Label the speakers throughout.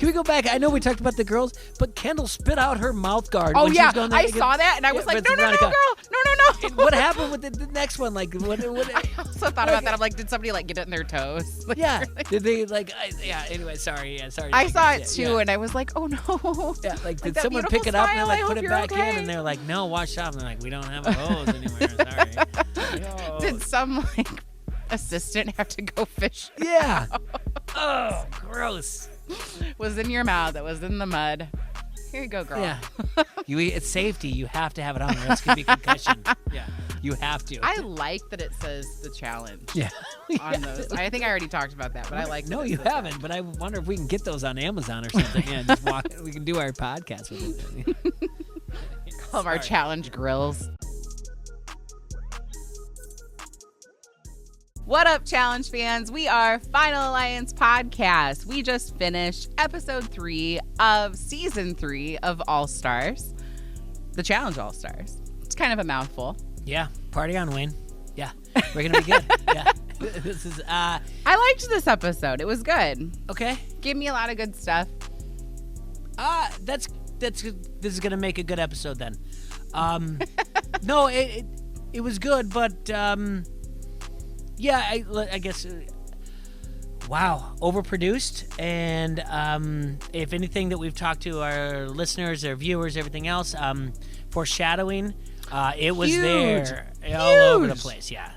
Speaker 1: Can we go back? I know we talked about the girls, but Kendall spit out her mouth guard.
Speaker 2: Oh,
Speaker 1: when
Speaker 2: yeah.
Speaker 1: she was going there
Speaker 2: I saw that, and I was like, no, girl. No.
Speaker 1: What happened with the next one? Like, what
Speaker 2: I also thought about that. I'm like, did somebody, like, get it in their toes? Like,
Speaker 1: yeah. Did they, like, anyway, sorry. Yeah, sorry.
Speaker 2: I saw it, too, and I was like, oh, no.
Speaker 1: Yeah, like, did someone pick it up and, like, put it back in? And they're like, no, wash off. And they're like, we don't have a hose anywhere. Sorry. Like,
Speaker 2: Did some, like, assistant have to go fish?
Speaker 1: Yeah. Oh, gross.
Speaker 2: Was in your mouth. It was in the mud. Here you go, girl.
Speaker 1: Yeah. It's safety. You have to have it on there. It's going to be concussion. Yeah. You have to.
Speaker 2: I like that it says the challenge.
Speaker 1: Yeah.
Speaker 2: On those. I think I already talked about that, but I like that.
Speaker 1: No, you haven't. But I wonder if we can get those on Amazon or something. Yeah, just walk. We can do our podcast with it.
Speaker 2: Call them our challenge grills. What up, challenge fans? We are Final Alliance Podcast. We just finished episode 3 of season 3 of All Stars, the Challenge All Stars. It's kind of a mouthful.
Speaker 1: Yeah, party on, Wayne. Yeah, we're gonna be good. Yeah, this is.
Speaker 2: I liked this episode. It was good.
Speaker 1: Okay,
Speaker 2: gave me a lot of good stuff.
Speaker 1: That's this is gonna make a good episode then. No, it was good, but yeah, I guess. Wow, overproduced, and if anything that we've talked to our listeners, our viewers, everything else, foreshadowing, it was there all over the place, yeah.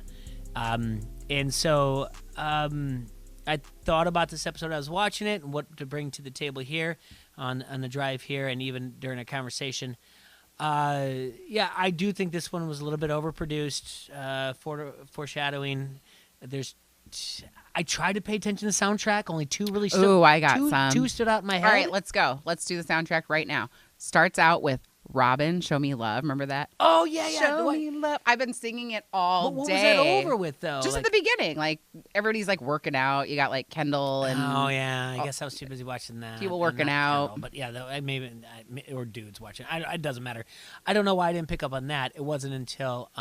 Speaker 1: And so I thought about this episode. I was watching it and what to bring to the table here on the drive here, and even during a conversation. Yeah, I do think this one was a little bit overproduced, foreshadowing. I tried to pay attention to the soundtrack. Only two really stood.
Speaker 2: Ooh, I got some.
Speaker 1: Two stood out in my head.
Speaker 2: All right, let's go. Let's do the soundtrack right now. Starts out with Robin, Show Me Love. Remember that?
Speaker 1: Oh, yeah.
Speaker 2: Show Me Love. I've been singing it all day.
Speaker 1: What was that over with, though?
Speaker 2: Just at the beginning. Like, everybody's, like, working out. You got, like, Kendall and...
Speaker 1: Oh, yeah. I guess I was too busy watching that.
Speaker 2: People working out.
Speaker 1: Kendall, but, yeah, or dudes watching. It doesn't matter. I don't know why I didn't pick up on that. It wasn't until...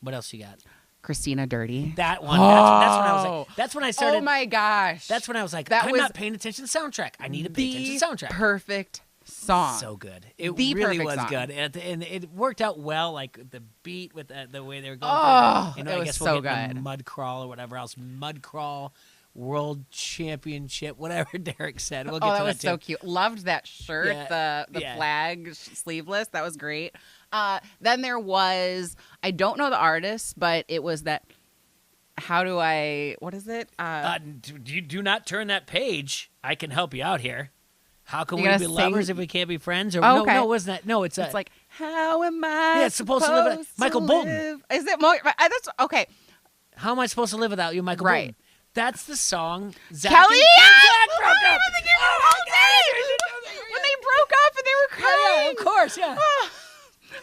Speaker 1: what else you got?
Speaker 2: Christina Dirty.
Speaker 1: That one. That's when I was like... That's when I started...
Speaker 2: Oh, my gosh.
Speaker 1: That's when I was like, I'm not paying attention to the soundtrack. I need to pay attention to the soundtrack.
Speaker 2: Perfect song.
Speaker 1: So good. It really was
Speaker 2: song.
Speaker 1: good. And it worked out well, like the beat with the way they were going.
Speaker 2: Oh,
Speaker 1: it
Speaker 2: was so good.
Speaker 1: Mud Crawl or whatever else. Mud Crawl World Championship, whatever Derek said. We'll get to
Speaker 2: that was
Speaker 1: too.
Speaker 2: So cute. Loved that shirt, the flag sleeveless. That was great. Then there was, I don't know the artist, but it was that, what is it?
Speaker 1: Do not turn that page. I can help you out here. How can we be lovers if we can't be friends? Or no, wasn't that? No, it's
Speaker 2: like, how am I?
Speaker 1: Yeah, it's supposed to live. Michael Bolton.
Speaker 2: Is it? That's okay.
Speaker 1: How am I supposed to live without you, Michael Bolton? That's the song.
Speaker 2: Zach
Speaker 1: Kelly.
Speaker 2: Zach broke up. When they broke up and they were crying.
Speaker 1: Yeah, of course, yeah.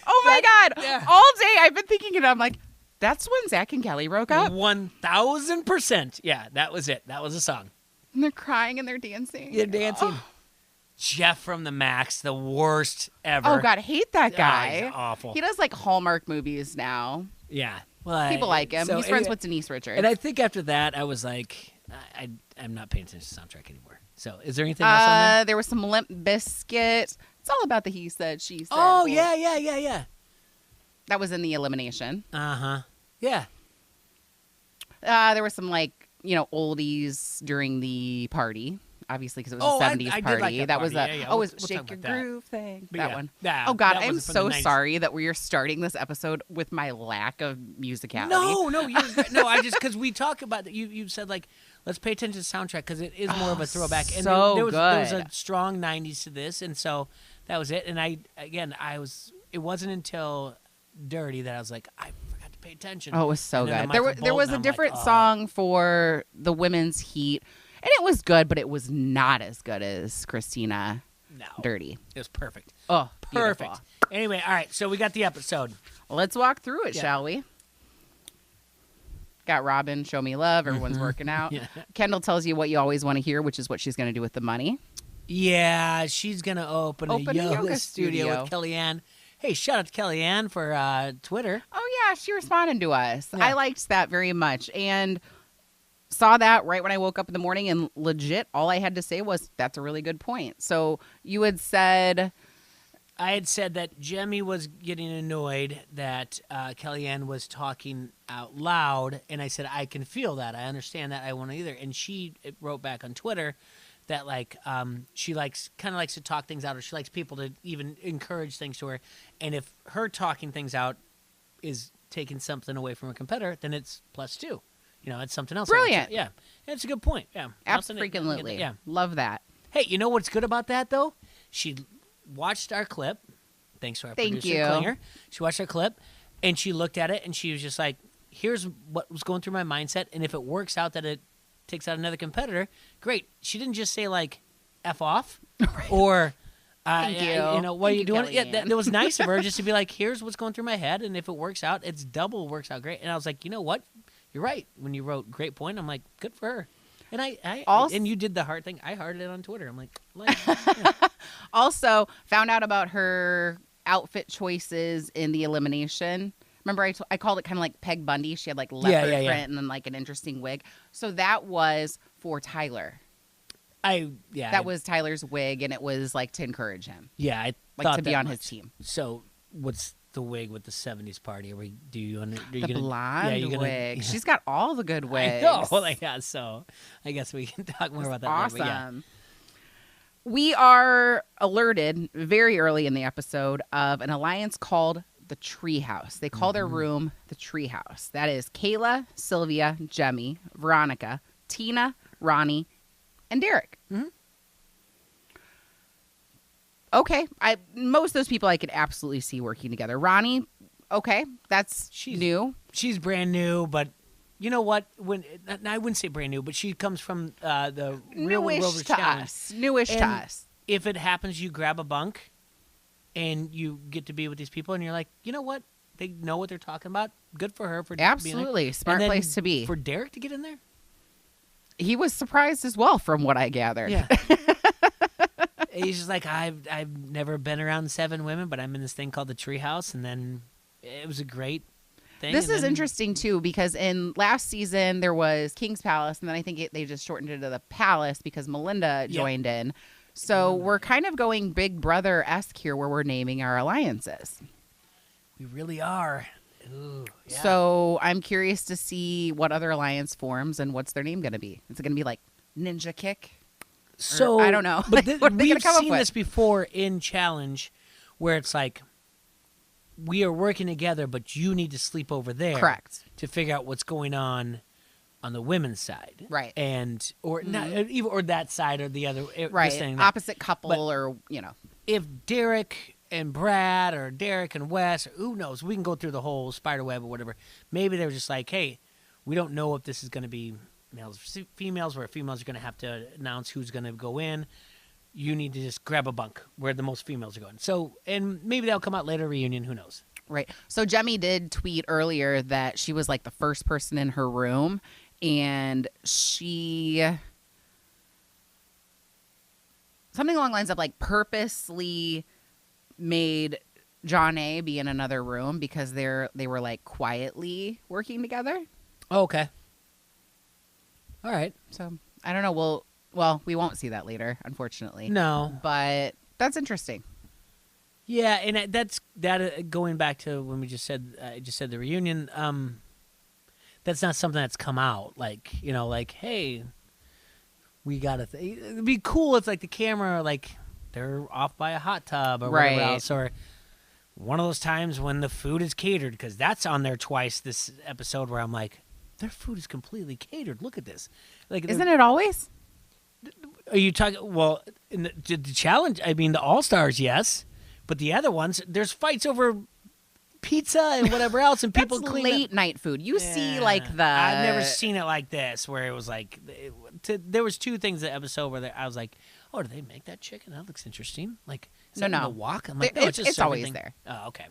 Speaker 2: Oh my God! Yeah. All day I've been thinking it. I'm like, that's when Zach and Kelly broke up.
Speaker 1: 1,000%. Yeah, that was it. That was the song.
Speaker 2: And they're crying and they're dancing.
Speaker 1: Yeah, dancing. Oh. Jeff from the Max, the worst ever.
Speaker 2: Oh God, I hate that guy.
Speaker 1: He's awful.
Speaker 2: He does like Hallmark movies now.
Speaker 1: Yeah, well,
Speaker 2: people like him. He's friends with Denise Richards.
Speaker 1: And I think after that, I was like, I'm not paying attention to the soundtrack anymore. So, is there anything else on there?
Speaker 2: There was some Limp Bizkit. It's all about the he said, she said.
Speaker 1: Oh yeah.
Speaker 2: That was in the elimination.
Speaker 1: Yeah.
Speaker 2: There was some oldies during the party. Obviously, because it was a 70s party.
Speaker 1: Like that
Speaker 2: was
Speaker 1: party.
Speaker 2: It was Shake Your Groove thing.
Speaker 1: But
Speaker 2: that one.
Speaker 1: Yeah,
Speaker 2: oh, God. I'm so sorry that we are starting this episode with my lack of musicality.
Speaker 1: No. I just, because we talk about, you said, let's pay attention to the soundtrack because it is more of a throwback. And there was a strong 90s to this. And so that was it. And it wasn't until Dirty that I was like, I forgot to pay attention.
Speaker 2: Oh, it was so good. There was a different song for the women's heat. And it was good, but it was not as good as Christina Dirty.
Speaker 1: It was perfect.
Speaker 2: Oh,
Speaker 1: perfect.
Speaker 2: Beautiful.
Speaker 1: Anyway, all right, so we got the episode.
Speaker 2: Let's walk through it, shall we? Got Robin, Show Me Love. Everyone's working out. Yeah. Kendall tells you what you always want to hear, which is what she's going to do with the money.
Speaker 1: Yeah, she's going to open a yoga studio with Kellyanne. Hey, shout out to Kellyanne for Twitter.
Speaker 2: Oh, yeah, she responded to us. Yeah. I liked that very much. And saw that right when I woke up in the morning, and legit, all I had to say was, that's a really good point. So you had said...
Speaker 1: I had said that Jemmy was getting annoyed that Kellyanne was talking out loud, and I said, I can feel that. I understand that. I won't either. And she wrote back on Twitter that, like, she kind of likes to talk things out, or she likes people to even encourage things to her. And if her talking things out is taking something away from a competitor, then it's +2. You know, it's something else.
Speaker 2: Brilliant.
Speaker 1: Yeah. It's a good point. Yeah.
Speaker 2: Absolutely.
Speaker 1: Yeah.
Speaker 2: Love that.
Speaker 1: Hey, you know what's good about that, though? She watched our clip. Thanks to our producer, Klinger. She watched our clip, and she looked at it, and she was just like, here's what was going through my mindset, and if it works out that it takes out another competitor, great. She didn't just say, like, F off, or,
Speaker 2: Thank you.
Speaker 1: You know, what are you doing?
Speaker 2: Kellyanne.
Speaker 1: Yeah, that was nice of her just to be like, here's what's going through my head, and if it works out, it's double works out great. And I was like, you know what? You're right. When you wrote great point, I'm like, good for her. And and you did the heart thing. I hearted it on Twitter. I'm like yeah.
Speaker 2: Also, found out about her outfit choices in the elimination. Remember, I called it kind of like Peg Bundy. She had like leopard print and then like an interesting wig. So that was for Tyler. That was Tyler's wig, and it was like to encourage him.
Speaker 1: Yeah, I
Speaker 2: like
Speaker 1: thought
Speaker 2: to be on his team.
Speaker 1: So what's the wig with the 70s party?
Speaker 2: The blonde wig.
Speaker 1: Yeah.
Speaker 2: She's got all the good wigs.
Speaker 1: I know. Well, yeah, so I guess we can talk more about that
Speaker 2: awesome.
Speaker 1: later. But yeah.
Speaker 2: We are alerted very early in the episode of an alliance called the Treehouse. They call their room the Treehouse. That is Kayla, Sylvia, Jemmy, Veronica, Tina, Ronnie, and Derek.
Speaker 1: Mm-hmm.
Speaker 2: Okay. Most of those people I could absolutely see working together. Ronnie, okay, she's new.
Speaker 1: She's brand new, but you know what? I wouldn't say brand new, but she comes from the Real World Rovers Challenge.
Speaker 2: Newish to us.
Speaker 1: If it happens, you grab a bunk, and you get to be with these people, and you're like, you know what? They know what they're talking about. Good for her for
Speaker 2: absolutely
Speaker 1: being there.
Speaker 2: Smart place to be.
Speaker 1: For Derek to get in there,
Speaker 2: he was surprised as well, from what I gathered.
Speaker 1: Yeah. He's just like, I've never been around 7 women, but I'm in this thing called the Treehouse, and then it was a great thing.
Speaker 2: This is interesting too, because in last season there was King's Palace, and then I think they just shortened it to the Palace because Melinda joined in. So we're kind of going Big Brother-esque here, where we're naming our alliances.
Speaker 1: We really are. Ooh, yeah.
Speaker 2: So I'm curious to see what other alliance forms and what's their name going to be. Is it going to be like Ninja Kick?
Speaker 1: So
Speaker 2: I don't know.
Speaker 1: But
Speaker 2: we've
Speaker 1: seen this before in Challenge, where it's like, we are working together, but you need to sleep over there.
Speaker 2: Correct.
Speaker 1: To figure out what's going on the women's side.
Speaker 2: Right.
Speaker 1: Or that side or the other.
Speaker 2: Right. Opposite couple, but or, you know.
Speaker 1: If Derek and Brad or Derek and Wes, or who knows, we can go through the whole spider web or whatever. Maybe they were just like, hey, we don't know if this is going to be males or females, where females are going to have to announce who's going to go in. You need to just grab a bunk where the most females are going. So, and maybe that'll come out later, reunion, who knows?
Speaker 2: Right. So Jemmy did tweet earlier that she was like the first person in her room, and she, something along the lines of like purposely made John A be in another room because they were like quietly working together.
Speaker 1: Oh, okay. All right.
Speaker 2: So I don't know. Well, we won't see that later, unfortunately.
Speaker 1: No.
Speaker 2: But that's interesting.
Speaker 1: Yeah, and that's going back to when we just said the reunion. That's not something that's come out like, you know, like, hey, we got to. It'd be cool if like the camera, like they're off by a hot tub or whatever else, or one of those times when the food is catered, because that's on there twice this episode where I'm like, their food is completely catered. Look at this. Like,
Speaker 2: isn't it always?
Speaker 1: Are you talking? Well, in the challenge, I mean, the All-Stars, yes, but the other ones, there's fights over pizza and whatever else, and people
Speaker 2: That's
Speaker 1: clean
Speaker 2: late
Speaker 1: up.
Speaker 2: night food. You see, like the.
Speaker 1: I've never seen it like this, where it was like, there was 2 things in the episode where I was like, oh, do they make that chicken? That looks interesting. Like, is that in the wok? I'm like, no, it's just
Speaker 2: always
Speaker 1: thing.
Speaker 2: there.
Speaker 1: Oh, okay.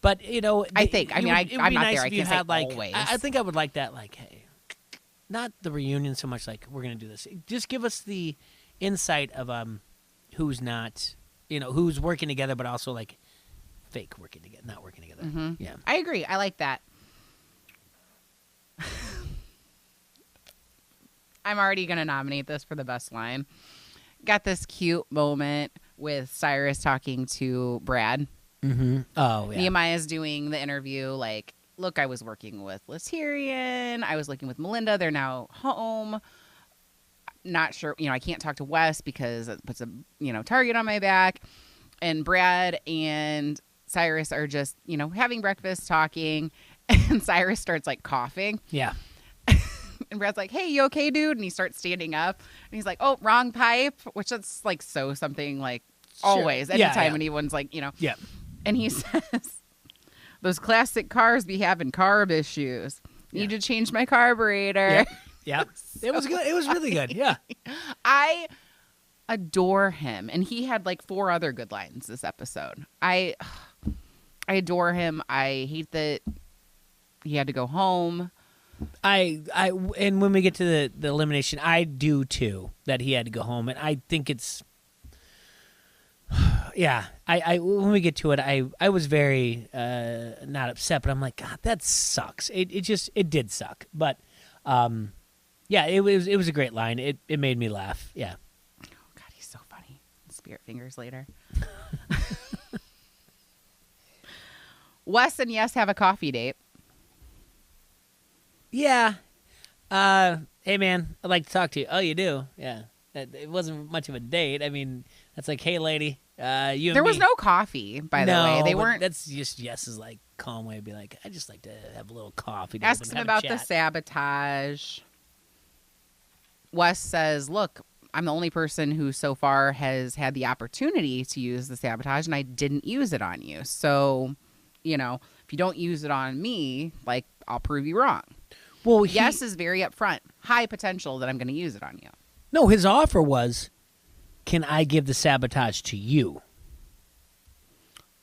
Speaker 1: But you know,
Speaker 2: I think. I mean, I'm not there. I
Speaker 1: can
Speaker 2: say
Speaker 1: like,
Speaker 2: always.
Speaker 1: I think I would like that. Like, hey, not the reunion so much. Like, we're gonna do this. Just give us the insight of who's not, you know, who's working together, but also like fake working together, not working together.
Speaker 2: Mm-hmm.
Speaker 1: Yeah,
Speaker 2: I agree. I like that. I'm already going to nominate this for the best line. Got this cute moment with Cyrus talking to Brad.
Speaker 1: Mm-hmm. Oh, yeah.
Speaker 2: Nehemiah's doing the interview like, look, I was working with Liz Tyrion. I was looking with Melinda. They're now home. Not sure, I can't talk to Wes because it puts a, target on my back. And Brad and Cyrus are just, having breakfast, talking. And Cyrus starts like coughing.
Speaker 1: Yeah.
Speaker 2: And Brad's like, hey, you okay, dude? And he starts standing up. And he's like, oh, wrong pipe, which that's like so something like always. Anytime anyone's like,
Speaker 1: Yeah.
Speaker 2: And he says, those classic cars be having carb issues. Need to change my carburetor.
Speaker 1: Yeah. It was good. It was really good. Yeah.
Speaker 2: I adore him. And he had like 4 other good lines this episode. I adore him. I hate that he had to go home.
Speaker 1: And when we get to the elimination, I do too, that he had to go home. And I think it's, yeah, when we get to it, I was very, not upset, but I'm like, God, that sucks. It did suck. But, yeah, it was a great line. It made me laugh. Yeah.
Speaker 2: Oh God, he's so funny. Spirit fingers later. Wes and Yes have a coffee date.
Speaker 1: Yeah. Hey, man, I'd like to talk to you. Oh, you do? Yeah. It wasn't much of a date. I mean, that's like, hey, lady, you and
Speaker 2: There
Speaker 1: me.
Speaker 2: was no coffee, by the way. They weren't.
Speaker 1: That's just Yes's like calm way to be like, I just like to have a little coffee.
Speaker 2: Asks him about the sabotage. Wes says, look, I'm the only person who so far has had the opportunity to use the sabotage, and I didn't use it on you. So, if you don't use it on me, like, I'll prove you wrong.
Speaker 1: Well,
Speaker 2: Yes is very upfront. High potential that I'm going to use it on you.
Speaker 1: No, his offer was, can I give the sabotage to you?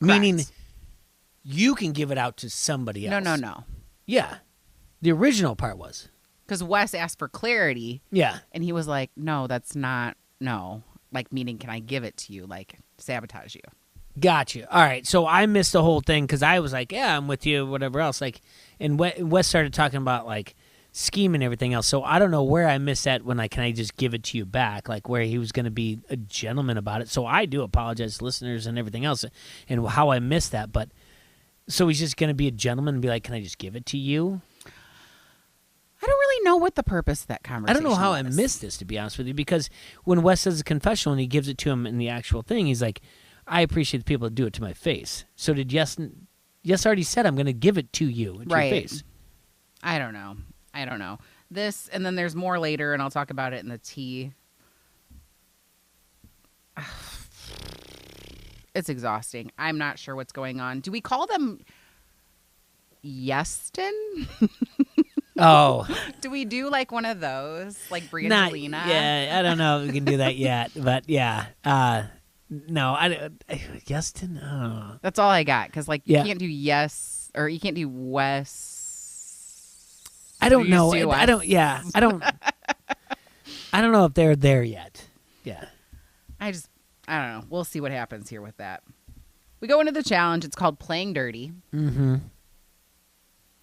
Speaker 2: Correct.
Speaker 1: Meaning, you can give it out to somebody else.
Speaker 2: No.
Speaker 1: Yeah. The original part was.
Speaker 2: Because Wes asked for clarity.
Speaker 1: Yeah.
Speaker 2: And he was like, no, that's not, no. Like, meaning, can I give it to you? Like, sabotage you.
Speaker 1: Gotcha. All right. So I missed the whole thing because I was like, yeah, I'm with you, whatever else. Like, and Wes started talking about, like, scheme and everything else. So I don't know where I missed that when, like, can I just give it to you back? Like, where he was going to be a gentleman about it. So I do apologize to listeners and everything else and how I missed that. But so he's just going to be a gentleman and be like, can I just give it to you?
Speaker 2: I don't really know what the purpose of that conversation
Speaker 1: I don't know how
Speaker 2: was.
Speaker 1: I missed this, to be honest with you, because when Wes says a confessional and he gives it to him in the actual thing, he's like, I appreciate the people that do it to my face. So did Yes already said, I'm going to give it to you, to your face.
Speaker 2: I don't know. This, and then there's more later, and I'll talk about it in the tea. It's exhausting. I'm not sure what's going on. Do we call them Yeston?
Speaker 1: Oh.
Speaker 2: Do we do like one of those, like Brangelina?
Speaker 1: Yeah, I don't know if we can do that yet, but yeah. No, Yeston? Oh.
Speaker 2: That's all I got, because, like, you can't do Yes, or you can't do Wes.
Speaker 1: I don't know. I don't know if they're there yet. Yeah.
Speaker 2: I don't know. We'll see what happens here with that. We go into the challenge. It's called Playing Dirty.
Speaker 1: Mm-hmm.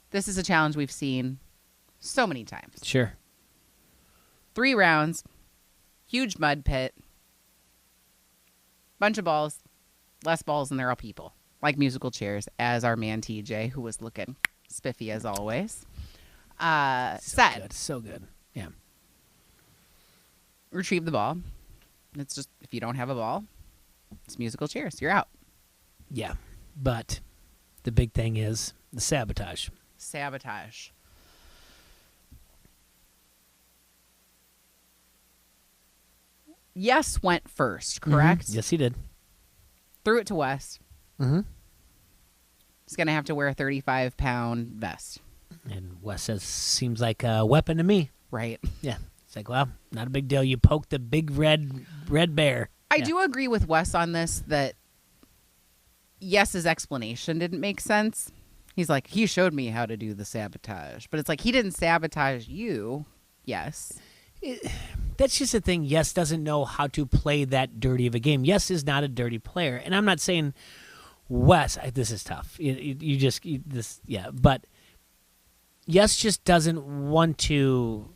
Speaker 2: This is a challenge we've seen so many times.
Speaker 1: Sure.
Speaker 2: 3 rounds, huge mud pit, bunch of balls, less balls than there are people, like musical chairs, as our man TJ, who was looking spiffy as always, said.
Speaker 1: So good. Yeah.
Speaker 2: Retrieve the ball. It's just, if you don't have a ball, it's musical chairs. You're out.
Speaker 1: Yeah. But the big thing is the sabotage.
Speaker 2: Sabotage. Yes went first, correct?
Speaker 1: Mm-hmm. Yes, he did.
Speaker 2: Threw it to Wes.
Speaker 1: Mm-hmm.
Speaker 2: He's going to have to wear a 35-pound vest.
Speaker 1: And Wes says, seems like a weapon to me.
Speaker 2: Right.
Speaker 1: Yeah. It's like, well, not a big deal. You poked the big red bear.
Speaker 2: I do agree with Wes on this, that Yes's explanation didn't make sense. He's like, he showed me how to do the sabotage. But it's like, he didn't sabotage you. Yes.
Speaker 1: That's just the thing. Yes doesn't know how to play that dirty of a game. Yes is not a dirty player. And I'm not saying Wes, this is tough. But Yes just doesn't want to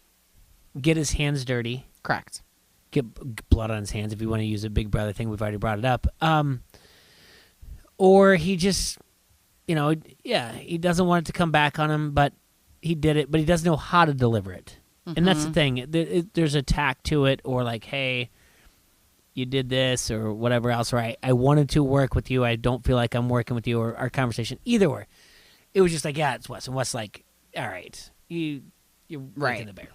Speaker 1: get his hands dirty,
Speaker 2: Correct.
Speaker 1: get blood on his hands if you want to use a big brother thing. We've already brought it up. Or he just, he doesn't want it to come back on him, but he did it, but he doesn't know how to deliver it. And that's the thing. There's a tact to it, or like, hey, you did this, or whatever else, or I wanted to work with you. I don't feel like I'm working with you, or our conversation. Either way, it was just like, yeah, it's Wes. And Wes like, all right, you're
Speaker 2: Right.
Speaker 1: the bear.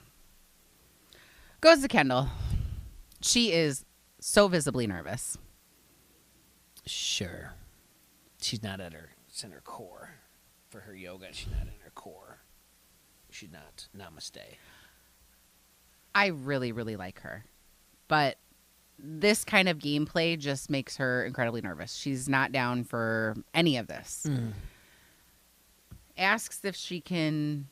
Speaker 2: Goes to Kendall. She is so visibly nervous.
Speaker 1: Sure. She's not at her center core. For her yoga, she's not in her core. She's not. Namaste.
Speaker 2: I really, really like her. But this kind of gameplay just makes her incredibly nervous. She's not down for any of this. Asks if she can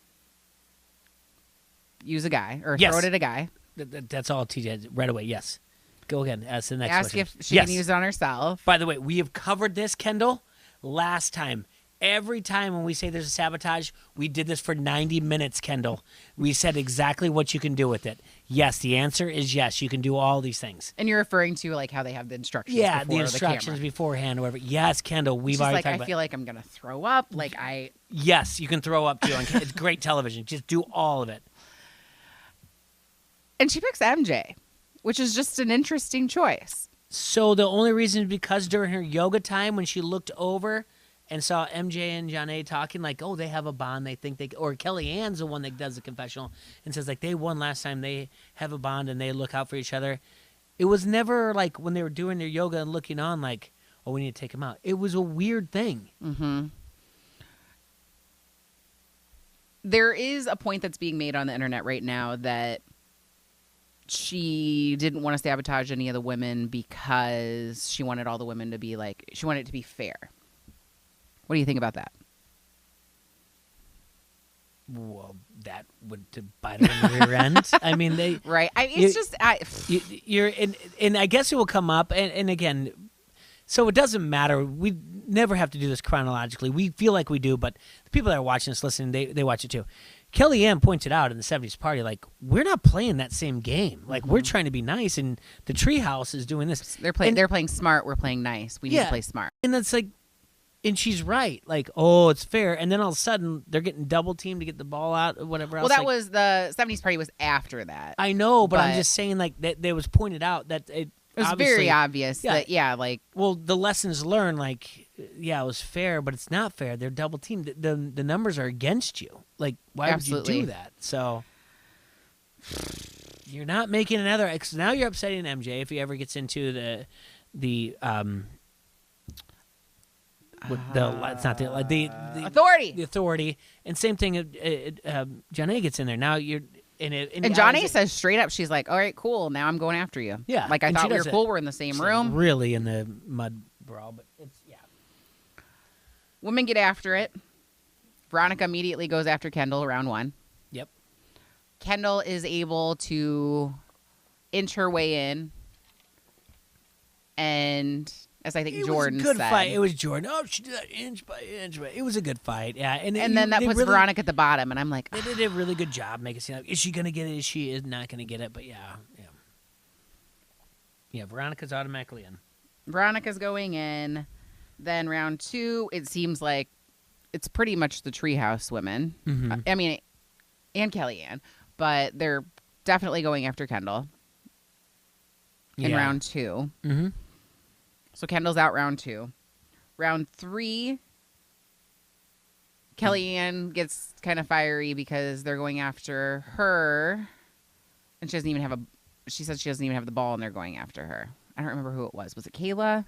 Speaker 2: use a guy or
Speaker 1: Yes.
Speaker 2: throw it at a guy.
Speaker 1: That's all TJ had right away. Yes. Go again. Ask the next
Speaker 2: Ask
Speaker 1: question.
Speaker 2: if she can use it on herself.
Speaker 1: By the way, we have covered this, Kendall, last time. Every time when we say there's a sabotage, we did this for 90 minutes, Kendall. We said exactly what you can do with it. Yes, the answer is yes. You can do all these things.
Speaker 2: And you're referring to like how they have the instructions
Speaker 1: Yeah,
Speaker 2: before
Speaker 1: the instructions
Speaker 2: camera.
Speaker 1: beforehand or whatever. Yes, Kendall, we've
Speaker 2: She's
Speaker 1: already
Speaker 2: like,
Speaker 1: talked
Speaker 2: I
Speaker 1: about
Speaker 2: feel like I'm going to throw up.
Speaker 1: Yes, you can throw up too. It's great television. Just do all of it.
Speaker 2: And she picks MJ, which is just an interesting choice.
Speaker 1: So the only reason is because during her yoga time when she looked over and saw MJ and Janae talking like, oh, they have a bond. They think they, or Kellyanne's the one that does the confessional and says like they won last time. They have a bond and they look out for each other. It was never like when they were doing their yoga and looking on like, oh, we need to take him out. It was a weird thing.
Speaker 2: Mm-hmm. There is a point that's being made on the internet right now that she didn't want to sabotage any of the women because she wanted all the women to be like, she wanted it to be fair. What do you think about that?
Speaker 1: Well, that would to bite her in the rear end. I mean, they
Speaker 2: Right.
Speaker 1: you're and I guess it will come up and again, so it doesn't matter. We never have to do this chronologically. We feel like we do, but the people that are watching this, listening, they watch it too. Kellyanne pointed out in the 70s party, like, we're not playing that same game. Like, we're trying to be nice, and the Treehouse is doing this.
Speaker 2: They're playing smart. We're playing nice. We need to play smart.
Speaker 1: And that's like, and she's right. Like, oh, it's fair. And then all of a sudden, they're getting double teamed to get the ball out or whatever else.
Speaker 2: Well, that was the 70s party was after that.
Speaker 1: I know, but I'm just saying, like, that it was pointed out that it
Speaker 2: was very obvious that,
Speaker 1: well, the lessons learned, like, yeah, it was fair, but it's not fair. They're double teamed. The numbers are against you. Like, why would you do that? So you're not making another. Now you're upsetting MJ if he ever gets into the
Speaker 2: authority.
Speaker 1: The authority, and same thing. Janae gets in there now. You're. And
Speaker 2: Johnny says straight up, she's like, all right, cool. Now I'm going after you.
Speaker 1: Yeah.
Speaker 2: Like, I thought we were cool. We're in the same room.
Speaker 1: Really in the mud brawl, but it's, yeah.
Speaker 2: Women get after it. Veronica immediately goes after Kendall, round one.
Speaker 1: Yep.
Speaker 2: Kendall is able to inch her way in. And as I think Jordan said.
Speaker 1: It was a good fight. It was Jordan. Oh, she did that inch by inch. It was a good fight. Yeah. And
Speaker 2: then that puts Veronica at the bottom. And I'm like,
Speaker 1: they did a really good job making it seem like, is she going to get it? Is she not going to get it? But yeah. Yeah, Veronica's automatically in.
Speaker 2: Veronica's going in. Then round two, it seems like it's pretty much the Treehouse women.
Speaker 1: Mm-hmm.
Speaker 2: I mean, and Kellyanne. But they're definitely going after Kendall in round two.
Speaker 1: Mm-hmm.
Speaker 2: So Kendall's out round two. Round three, Kellyanne gets kind of fiery because they're going after her. And she said she doesn't even have the ball and they're going after her. I don't remember who it was. Was it Kayla?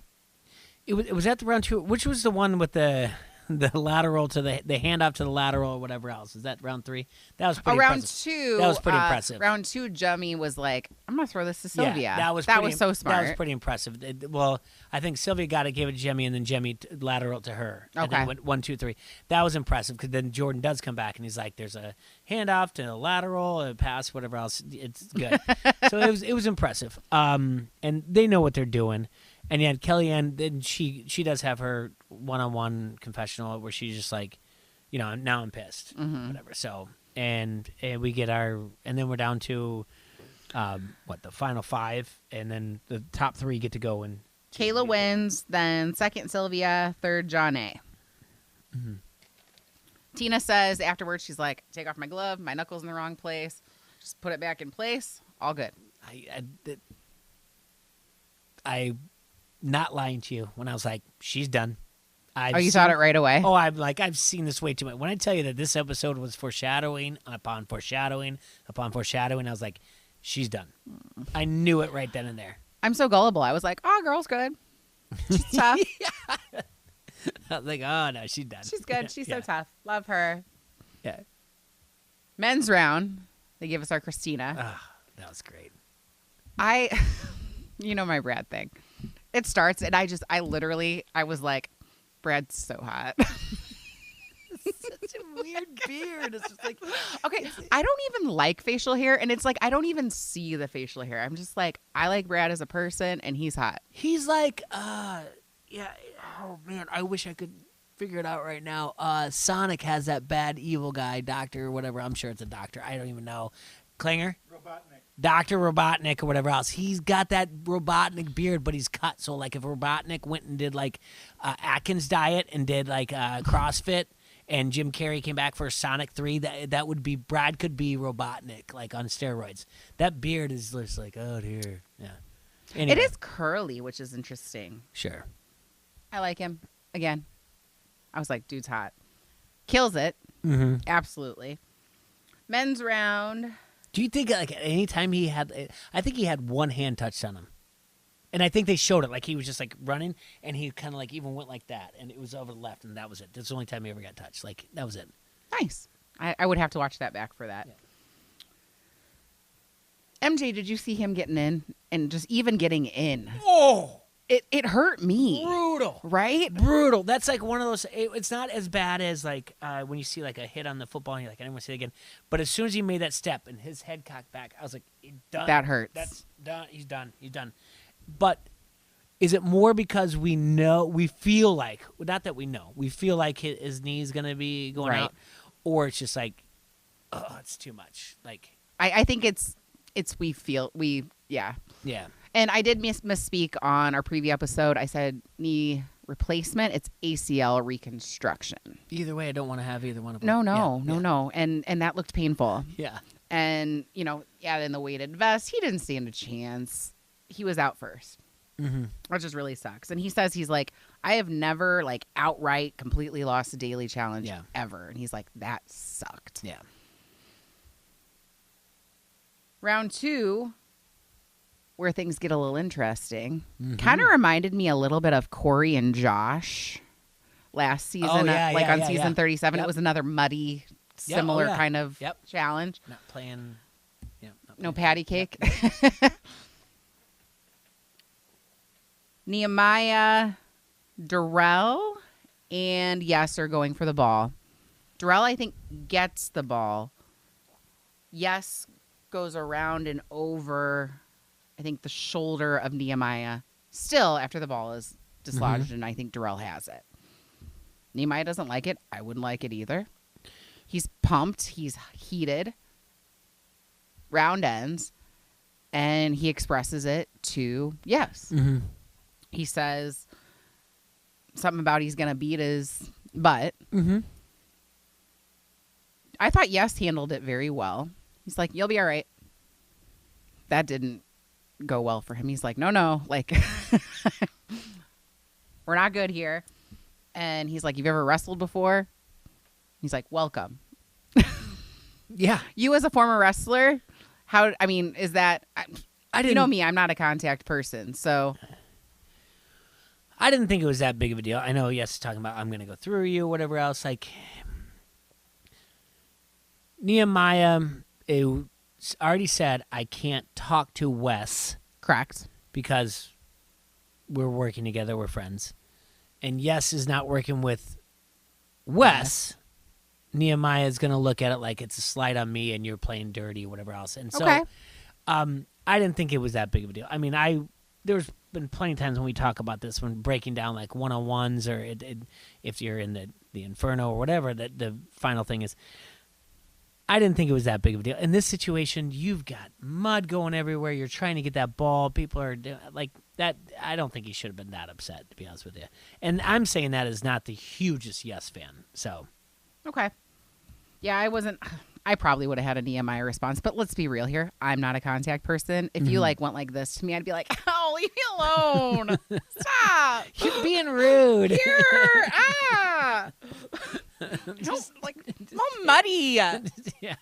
Speaker 1: It was at the round two. Which was the one with the lateral to the handoff to the lateral or whatever else? Is that round three? That was pretty
Speaker 2: round
Speaker 1: impressive.
Speaker 2: two.
Speaker 1: That was pretty impressive.
Speaker 2: Round two, Jemmy was like, I'm going to throw this to Sylvia.
Speaker 1: Yeah, that was so smart. That was pretty impressive. I think Sylvia got to give it to Jemmy and then Jemmy lateral to her.
Speaker 2: Okay.
Speaker 1: And then went 1, 2, 3. That was impressive because then Jordan does come back and he's like, there's a handoff to a lateral, a pass, whatever else. It's good. So it was impressive. And they know what they're doing. And yet Kellyanne, then she does have her one-on-one confessional where she's just like, now I'm pissed, whatever. So, and we get and then we're down to the final 5, and then the top 3 get to go. And
Speaker 2: Kayla wins, then second Sylvia, third John A.
Speaker 1: Mm-hmm.
Speaker 2: Tina says afterwards, she's like, take off my glove, my knuckle's in the wrong place, just put it back in place, all good.
Speaker 1: I not lying to you when I was like, she's done.
Speaker 2: You thought it right away?
Speaker 1: Oh, I've seen this way too much. When I tell you that this episode was foreshadowing upon foreshadowing upon foreshadowing, I was like, she's done. I knew it right then and there.
Speaker 2: I'm so gullible. I was like, oh, girl's good. She's tough.
Speaker 1: Yeah. I was like, oh, no, she's done.
Speaker 2: She's good. She's so tough. Love her.
Speaker 1: Yeah.
Speaker 2: Men's round. They give us our Christina.
Speaker 1: Oh, that was great.
Speaker 2: You know my Brad thing. It starts, and I was like, Brad's so hot.
Speaker 1: Such a weird beard. It's just like,
Speaker 2: okay, I don't even like facial hair, and it's like I don't even see the facial hair. I'm just like, I like Brad as a person, and he's hot.
Speaker 1: He's like, yeah. Oh man, I wish I could figure it out right now. Sonic has that bad evil guy, doctor or whatever. I'm sure it's a doctor. I don't even know. Klinger?
Speaker 3: Robotnik.
Speaker 1: Dr. Robotnik or whatever else. He's got that Robotnik beard, but he's cut. So like if Robotnik went and did like Atkins diet and did like CrossFit, and Jim Carrey came back for Sonic 3, that would be, Brad could be Robotnik, like on steroids. That beard is just like, oh dear. Yeah. Anyway.
Speaker 2: It is curly, which is interesting.
Speaker 1: Sure.
Speaker 2: I like him. Again, I was like, dude's hot. Kills it.
Speaker 1: Mm-hmm.
Speaker 2: Absolutely. Men's round.
Speaker 1: Do you think like at any time I think he had one hand touched on him. And I think they showed it. Like he was just like running, and he kind of like even went like that, and it was over the left, and that was it. That's the only time he ever got touched. Like that was it.
Speaker 2: Nice. I would have to watch that back for that. Yeah. MJ, did you see him getting in and just even getting in?
Speaker 1: Oh!
Speaker 2: It hurt me.
Speaker 1: Brutal.
Speaker 2: Right?
Speaker 1: Brutal. That's like one of those, it's not as bad as like when you see like a hit on the football and you're like, I didn't want to see it again. But as soon as he made that step and his head cocked back, I was like, done.
Speaker 2: That hurts.
Speaker 1: That's done. He's done. He's done. But is it more because we feel like, not that we know, we feel like his knee's going to be going out, or it's just like, oh, it's too much. Like
Speaker 2: I think it's yeah.
Speaker 1: Yeah.
Speaker 2: And I did misspeak on our preview episode. I said knee replacement. It's ACL reconstruction.
Speaker 1: Either way, I don't want to have either one of them.
Speaker 2: No. And that looked painful.
Speaker 1: Yeah.
Speaker 2: And, in the weighted vest, he didn't stand a chance. He was out first, which just really sucks. And he says he's like, I have never like outright completely lost a daily challenge ever. And he's like, that sucked.
Speaker 1: Yeah.
Speaker 2: Round 2. Where things get a little interesting. Kind of reminded me a little bit of Corey and Josh last season. On season 37. Yep. It was another muddy, similar kind of challenge.
Speaker 1: Not playing. Yeah.
Speaker 2: No patty cake. Yep. Nehemiah, Darrell, and Yes are going for the ball. Darrell, I think, gets the ball. Yes goes around and over, I think, the shoulder of Nehemiah. Still, after the ball is dislodged, and I think Darrell has it. Nehemiah doesn't like it. I wouldn't like it either. He's pumped. He's heated. Round ends, and he expresses it to Yes. He says something about he's going to beat his butt. I thought Yes handled it very well. He's like, you'll be all right. That didn't go well for him. He's like, no, like, we're not good here. And he's like, you've ever wrestled before? He's like, welcome.
Speaker 1: Yeah.
Speaker 2: You as a former wrestler, is that, you know me, I'm not a contact person, so.
Speaker 1: I didn't think it was that big of a deal. I know, Yes, talking about, I'm going to go through you, whatever else. Like, Nehemiah already said, I can't talk to Wes.
Speaker 2: Correct.
Speaker 1: Because we're working together, we're friends. And Yes is not working with Wes. Nehemiah is going to look at it like it's a slight on me and you're playing dirty, whatever else. And so I didn't think it was that big of a deal. I mean, there's been plenty of times when we talk about this, when breaking down like one-on-ones, or if you're in the Inferno or whatever, that the final thing is, I didn't think it was that big of a deal. In this situation, you've got mud going everywhere. You're trying to get that ball. People are like that. I don't think he should have been that upset, to be honest with you. And I'm saying that as not the hugest Yes fan. So,
Speaker 2: Okay. Yeah, I wasn't. I probably would have had an EMI response, but let's be real here. I'm not a contact person. If you like went like this to me, I'd be like, "Oh, leave me alone! Stop!
Speaker 1: you're being rude.
Speaker 2: Here,
Speaker 1: Just,
Speaker 2: like all muddy.
Speaker 1: yeah.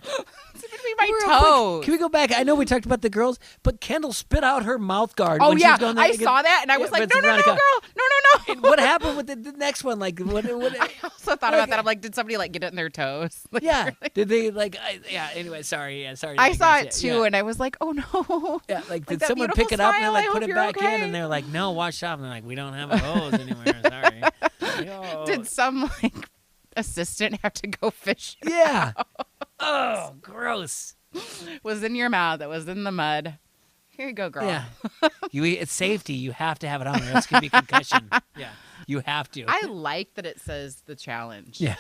Speaker 2: It's between my
Speaker 1: Real
Speaker 2: toes."
Speaker 1: quick, can we go back? I know we talked about the girls, but Kendall spit out her mouth guard.
Speaker 2: Oh
Speaker 1: when she
Speaker 2: yeah,
Speaker 1: was going there
Speaker 2: I
Speaker 1: to get-
Speaker 2: saw that, and I was
Speaker 1: Yeah,
Speaker 2: like,
Speaker 1: Princess
Speaker 2: "No,
Speaker 1: Veronica.
Speaker 2: girl, no."
Speaker 1: And what happened with the next one? Like, what?
Speaker 2: I also thought about that. I'm like, did somebody like get it in their toes? Like,
Speaker 1: Yeah. Did they like? Yeah. Anyway, sorry. Yeah, sorry.
Speaker 2: I saw it
Speaker 1: digress.
Speaker 2: too,
Speaker 1: Yeah.
Speaker 2: and I was like, "Oh no!"
Speaker 1: Yeah, like did
Speaker 2: that
Speaker 1: someone
Speaker 2: beautiful
Speaker 1: pick it up and they
Speaker 2: smile,
Speaker 1: like
Speaker 2: I
Speaker 1: put
Speaker 2: hope
Speaker 1: it
Speaker 2: you're
Speaker 1: back in
Speaker 2: okay.
Speaker 1: and they're like, no, wash it off. And they're like, we don't have a hose anywhere. Sorry. Like, oh.
Speaker 2: Did some like assistant have to go fish?
Speaker 1: Yeah. Oh, gross.
Speaker 2: Was in your mouth. It was in the mud. Here you go, girl.
Speaker 1: Yeah. It's safety. You have to have it on there. It's gonna be concussion. Yeah. You have to.
Speaker 2: I like that it says the challenge.
Speaker 1: Yeah.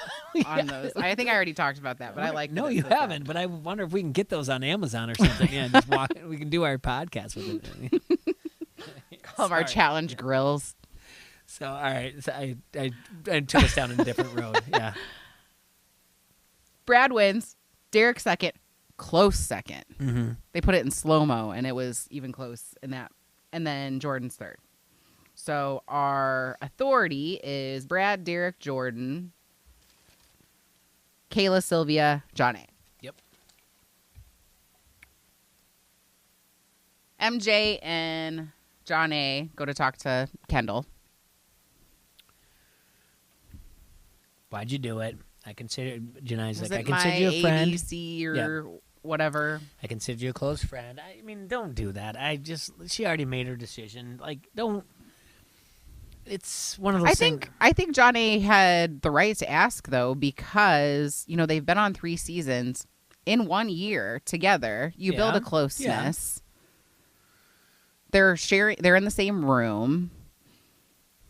Speaker 2: On those. I think I already talked about that, but I like.
Speaker 1: No,
Speaker 2: that it
Speaker 1: you
Speaker 2: says that.
Speaker 1: haven't. But I wonder if we can get those on Amazon or something. Yeah, just walk. We can do our podcast with it.
Speaker 2: Call them our
Speaker 1: Sorry.
Speaker 2: challenge grills.
Speaker 1: So all right, so I took us down a different road. Yeah.
Speaker 2: Brad wins. Derek second. Close second.
Speaker 1: Mm-hmm.
Speaker 2: They put it in slow-mo, and it was even close in that. And then Jordan's third. So our authority is Brad, Derek, Jordan, Kayla, Sylvia, John A.
Speaker 1: Yep.
Speaker 2: MJ and John A go to talk to Kendall.
Speaker 1: Why'd you do it? I consider Janai's
Speaker 2: Was
Speaker 1: like, I
Speaker 2: it my
Speaker 1: consider you a friend.
Speaker 2: ABC or whatever?
Speaker 1: I consider you a close friend. I mean, don't do that. She already made her decision. Like, don't. It's one of those things.
Speaker 2: I think John A had the right to ask though, because they've been on 3 seasons in 1 year together. You build
Speaker 1: Yeah.
Speaker 2: a closeness. They're sharing. They're in the same room.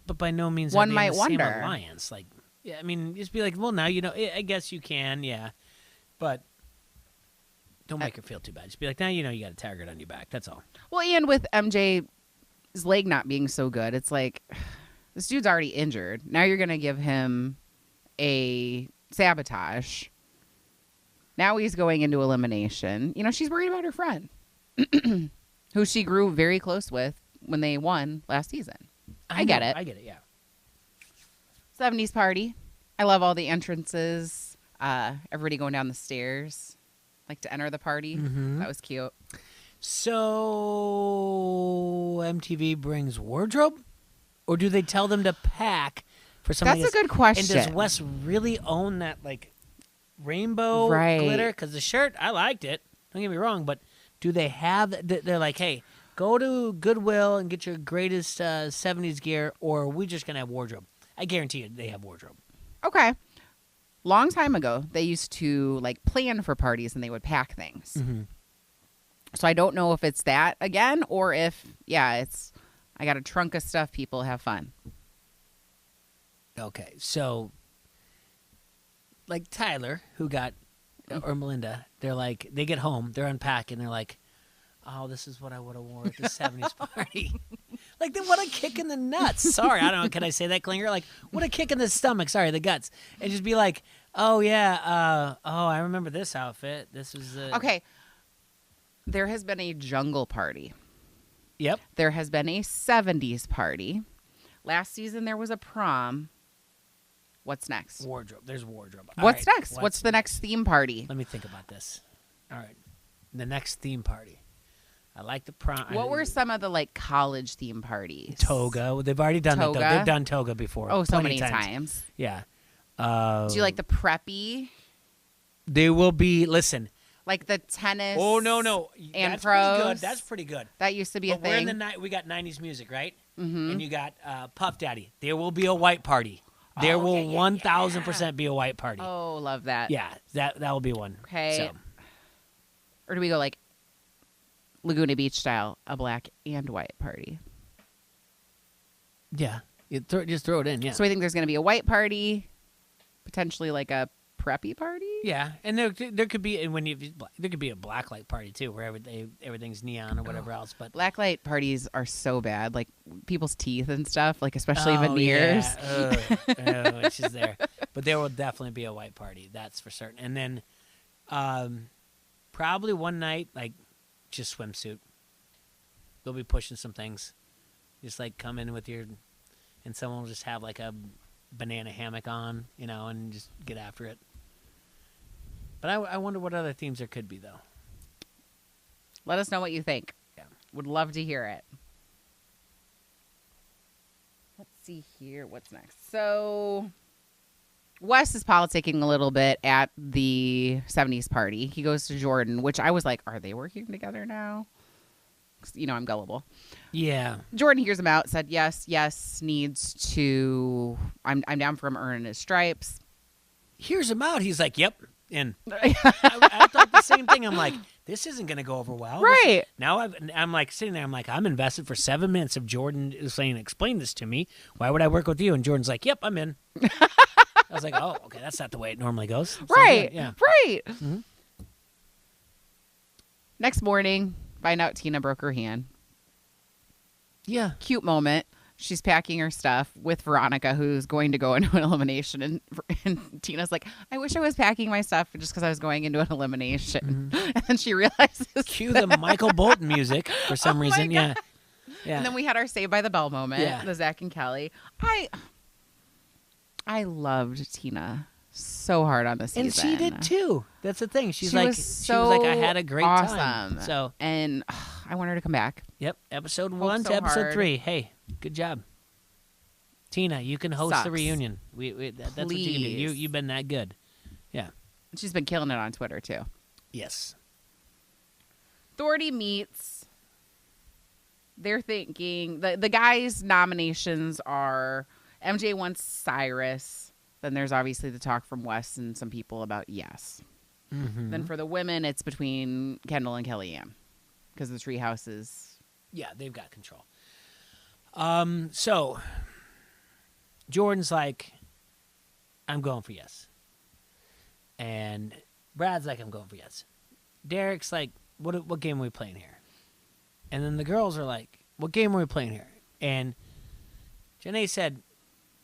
Speaker 1: But by no means
Speaker 2: One
Speaker 1: are they in
Speaker 2: might
Speaker 1: the
Speaker 2: wonder.
Speaker 1: same alliance. Like, yeah, I mean, just be like, well, now I guess you can, yeah, but don't make her feel too bad. Just be like, now you got a target on your back. That's all.
Speaker 2: Well, and with MJ's leg not being so good, it's like this dude's already injured. Now you're gonna give him a sabotage. Now he's going into elimination. She's worried about her friend, who she grew very close with when they won last season. I get it.
Speaker 1: I get it. Yeah.
Speaker 2: 70s party. I love all the entrances. Everybody going down the stairs, like to enter the party.
Speaker 1: Mhm.
Speaker 2: That was cute.
Speaker 1: So MTV brings wardrobe, or do they tell them to pack for something?
Speaker 2: That's a good question.
Speaker 1: And does Wes really own that like rainbow
Speaker 2: Right.
Speaker 1: glitter? Because the shirt, I liked it. Don't get me wrong, but do they have? They're like, hey, go to Goodwill and get your greatest '70s gear, or are we just gonna have wardrobe? I guarantee you, they have wardrobe.
Speaker 2: Okay. Long time ago, they used to like plan for parties and they would pack things.
Speaker 1: Mm-hmm.
Speaker 2: So I don't know if it's that again or if, it's I got a trunk of stuff, people have fun.
Speaker 1: Okay, so like Tyler, who got, or Melinda, they're like, they get home, they're unpacking, they're like, oh, this is what I would have worn at the 70s party. Like, what a kick in the nuts. Sorry, I don't know. Can I say that, Klinger? Like, what a kick in the stomach. Sorry, the guts. And just be like, oh, yeah, I remember this outfit. This was
Speaker 2: Okay. There has been a jungle party.
Speaker 1: Yep.
Speaker 2: There has been a 70s party. Last season, there was a prom. What's next?
Speaker 1: Wardrobe. There's wardrobe.
Speaker 2: What's
Speaker 1: All right,
Speaker 2: next? What's the next theme party?
Speaker 1: Let me think about this. All right. The next theme party. I like the prom.
Speaker 2: What were some of the like college theme parties?
Speaker 1: Toga. They've already done that, though.
Speaker 2: Toga?
Speaker 1: They've done toga before.
Speaker 2: Oh, so
Speaker 1: plenty
Speaker 2: many
Speaker 1: of
Speaker 2: times.
Speaker 1: Yeah.
Speaker 2: Do you like the preppy?
Speaker 1: They will be, listen.
Speaker 2: Like the tennis?
Speaker 1: Oh, no.
Speaker 2: And
Speaker 1: That's
Speaker 2: pros?
Speaker 1: pretty good. That's pretty good.
Speaker 2: That used to be a
Speaker 1: But we're in
Speaker 2: thing.
Speaker 1: the night. We got 90s music, right?
Speaker 2: Mm-hmm.
Speaker 1: And you got Puff Daddy. There will be a white party. There will 1,000% be a white party.
Speaker 2: Oh, love that.
Speaker 1: Yeah, that will be one.
Speaker 2: Okay.
Speaker 1: So,
Speaker 2: Or do we go like Laguna Beach style, a black and white party?
Speaker 1: yeah. Just throw it in, yeah.
Speaker 2: So I think there's going to be a white party, potentially like a preppy party.
Speaker 1: Yeah, and there could be, and there could be a blacklight party too, where everything's neon or whatever else. But
Speaker 2: Blacklight parties are so bad, like people's teeth and stuff, like especially veneers.
Speaker 1: Yeah. She's there, but there will definitely be a white party. That's for certain. And then, probably one night, like just swimsuit. They'll be pushing some things, just like come in with your, and someone will just have like a banana hammock on, and just get after it. But I wonder what other themes there could be, though.
Speaker 2: Let us know what you think.
Speaker 1: Yeah.
Speaker 2: Would love to hear it. Let's see here. What's next? So, Wes is politicking a little bit at the 70s party. He goes to Jordan, which I was like, are they working together now? I'm gullible.
Speaker 1: Yeah.
Speaker 2: Jordan hears him out, said yes, needs to, I'm down for him earning his stripes.
Speaker 1: Hears him out. He's like, yep. And I thought the same thing. I'm like, this isn't going to go over well.
Speaker 2: Right.
Speaker 1: Now I'm like sitting there. I'm like, I'm invested for 7 minutes of Jordan saying, explain this to me. Why would I work with you? And Jordan's like, yep, I'm in. I was like, oh, okay. That's not the way it normally goes. So
Speaker 2: right.
Speaker 1: Yeah.
Speaker 2: Right.
Speaker 1: Mm-hmm.
Speaker 2: Next morning, find out Tina broke her hand.
Speaker 1: Yeah.
Speaker 2: Cute moment. She's packing her stuff with Veronica, who's going to go into an elimination. And Tina's like, I wish I was packing my stuff just because I was going into an elimination. Mm-hmm. And then she realizes.
Speaker 1: Cue the Michael Bolton music for some reason. Yeah.
Speaker 2: And then we had our Saved by the Bell moment, the Zach and Kelly. I loved Tina so hard on this season.
Speaker 1: And she did too. That's the thing. She was like, I had a great time. So,
Speaker 2: and I want her to come back.
Speaker 1: Yep. Episode 1 to episode 3. Hey, good job. Tina, you can host the reunion. That's what you can do. You've been that good. Yeah.
Speaker 2: She's been killing it on Twitter too.
Speaker 1: Yes.
Speaker 2: Authority meets. They're thinking the guys' nominations are MJ wants Cyrus. Then there's obviously the talk from Wes and some people about yes.
Speaker 1: Mm-hmm.
Speaker 2: Then for the women, it's between Kendall and Kellyanne because the Treehouse is.
Speaker 1: Yeah, they've got control. So Jordan's like, I'm going for yes. And Brad's like, I'm going for yes. Derek's like, what game are we playing here? And then the girls are like, what game are we playing here? And Janae said,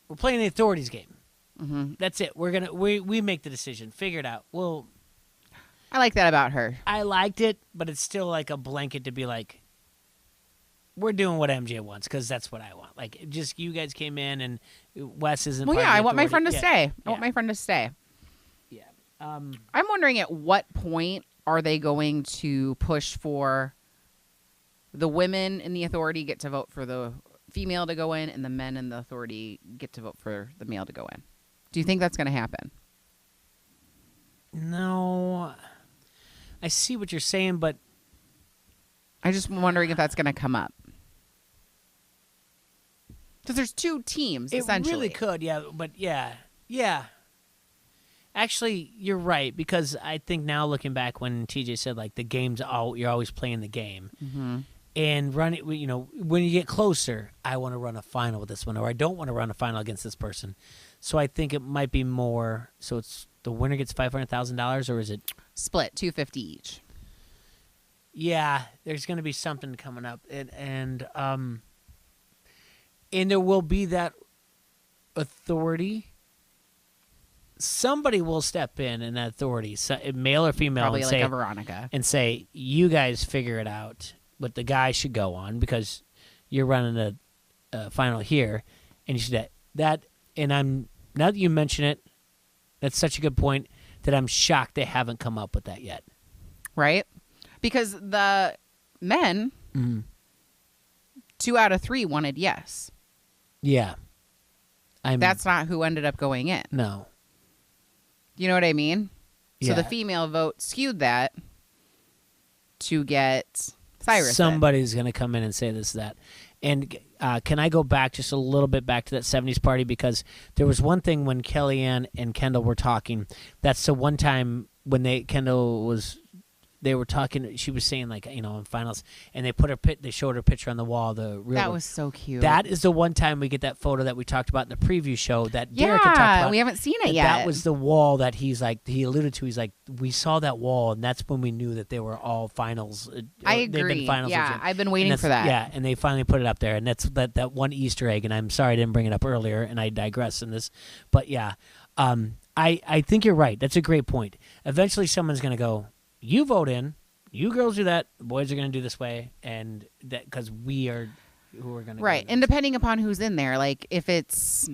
Speaker 1: we're playing the authorities game.
Speaker 2: Mm-hmm.
Speaker 1: That's it. We make the decision. Figure it out. Well,
Speaker 2: I like that about her.
Speaker 1: I liked it, but it's still like a blanket to be like, we're doing what MJ wants because that's what I want. Like, just you guys came in and Wes isn't.
Speaker 2: Well, yeah, I want my friend to stay. I want my friend to stay.
Speaker 1: Yeah.
Speaker 2: I'm wondering at what point are they going to push for the women in the authority get to vote for the female to go in and the men in the authority get to vote for the male to go in? Do you think that's going to happen?
Speaker 1: No. I see what you're saying, but
Speaker 2: I just wondering if that's going to come up. Because there's 2 teams, essentially.
Speaker 1: It really could, yeah. But, yeah. Actually, you're right, because I think now looking back when TJ said, like, the game's you're always playing the game.
Speaker 2: Mm-hmm.
Speaker 1: And run it, when you get closer, I want to run a final with this one, or I don't want to run a final against this person. So I think it might be more. So it's the winner gets $500,000, or is it
Speaker 2: split $250 each?
Speaker 1: Yeah, there's going to be something coming up, and there will be that authority. Somebody will step in that authority, male or female,
Speaker 2: probably
Speaker 1: and
Speaker 2: like
Speaker 1: say,
Speaker 2: a Veronica,
Speaker 1: and say, you guys figure it out. What the guy should go on because you're running a final here, and you should that. And now that you mention it, that's such a good point that I'm shocked they haven't come up with that yet.
Speaker 2: Right, because the men, 2 out of 3 wanted yes.
Speaker 1: Yeah,
Speaker 2: that's not who ended up going in.
Speaker 1: No,
Speaker 2: you know what I mean.
Speaker 1: Yeah.
Speaker 2: So the female vote skewed that to get Cyrus.
Speaker 1: Somebody's going to come in and say this, that. And can I go back just a little bit back to that 70s party? Because there was one thing when Kellyanne and Kendall were talking. That's the one time when Kendall was they were talking. She was saying like, in finals, and they showed her picture on the wall. The real
Speaker 2: That
Speaker 1: one.
Speaker 2: was so cute.
Speaker 1: That is the one time we get that photo that we talked about in the preview show that Derek had talked about.
Speaker 2: We haven't seen it yet.
Speaker 1: That was the wall that he alluded to. He's like, we saw that wall, and that's when we knew that they were all finals.
Speaker 2: I agree.
Speaker 1: They've been finals.
Speaker 2: Yeah, I've been waiting for that.
Speaker 1: Yeah, and they finally put it up there, and that's that one Easter egg. And I'm sorry I didn't bring it up earlier, and I digress in this, but yeah, I think you're right. That's a great point. Eventually, someone's gonna go, you vote in. You girls do that. Boys are going to do this way, and that because we are who are going to
Speaker 2: right. And depending upon who's in there, like if it's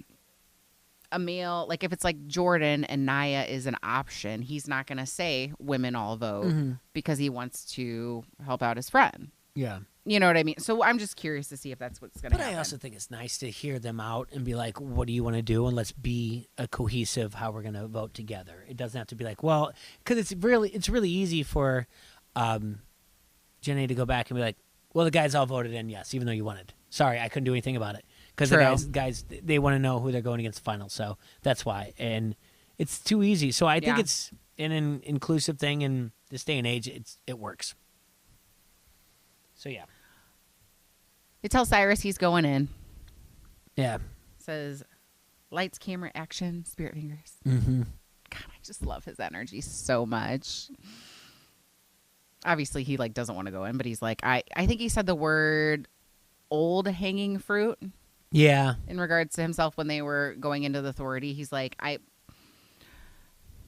Speaker 2: a male, like if it's like Jordan and Naya is an option, he's not going to say women all vote because he wants to help out his friend.
Speaker 1: Yeah,
Speaker 2: you know what I mean. So I'm just curious to see if that's what's going to happen.
Speaker 1: But I also think it's nice to hear them out and be like, "What do you want to do?" And let's be a cohesive how we're going to vote together. It doesn't have to be like, well, because it's really easy for. Jenny to go back and be like, well, the guys all voted in yes, even though you wanted. Sorry, I couldn't do anything about it. Because the guys, they want to know who they're going against the finals, so that's why. And it's too easy. So I think it's an inclusive thing in this day and age. It works. So, yeah.
Speaker 2: They tell Cyrus he's going in.
Speaker 1: Yeah.
Speaker 2: Says, lights, camera, action, spirit fingers.
Speaker 1: Mm-hmm.
Speaker 2: God, I just love his energy so much. Obviously, he doesn't want to go in, but he's like, I think he said the word old hanging fruit.
Speaker 1: Yeah.
Speaker 2: In regards to himself when they were going into the authority, he's like,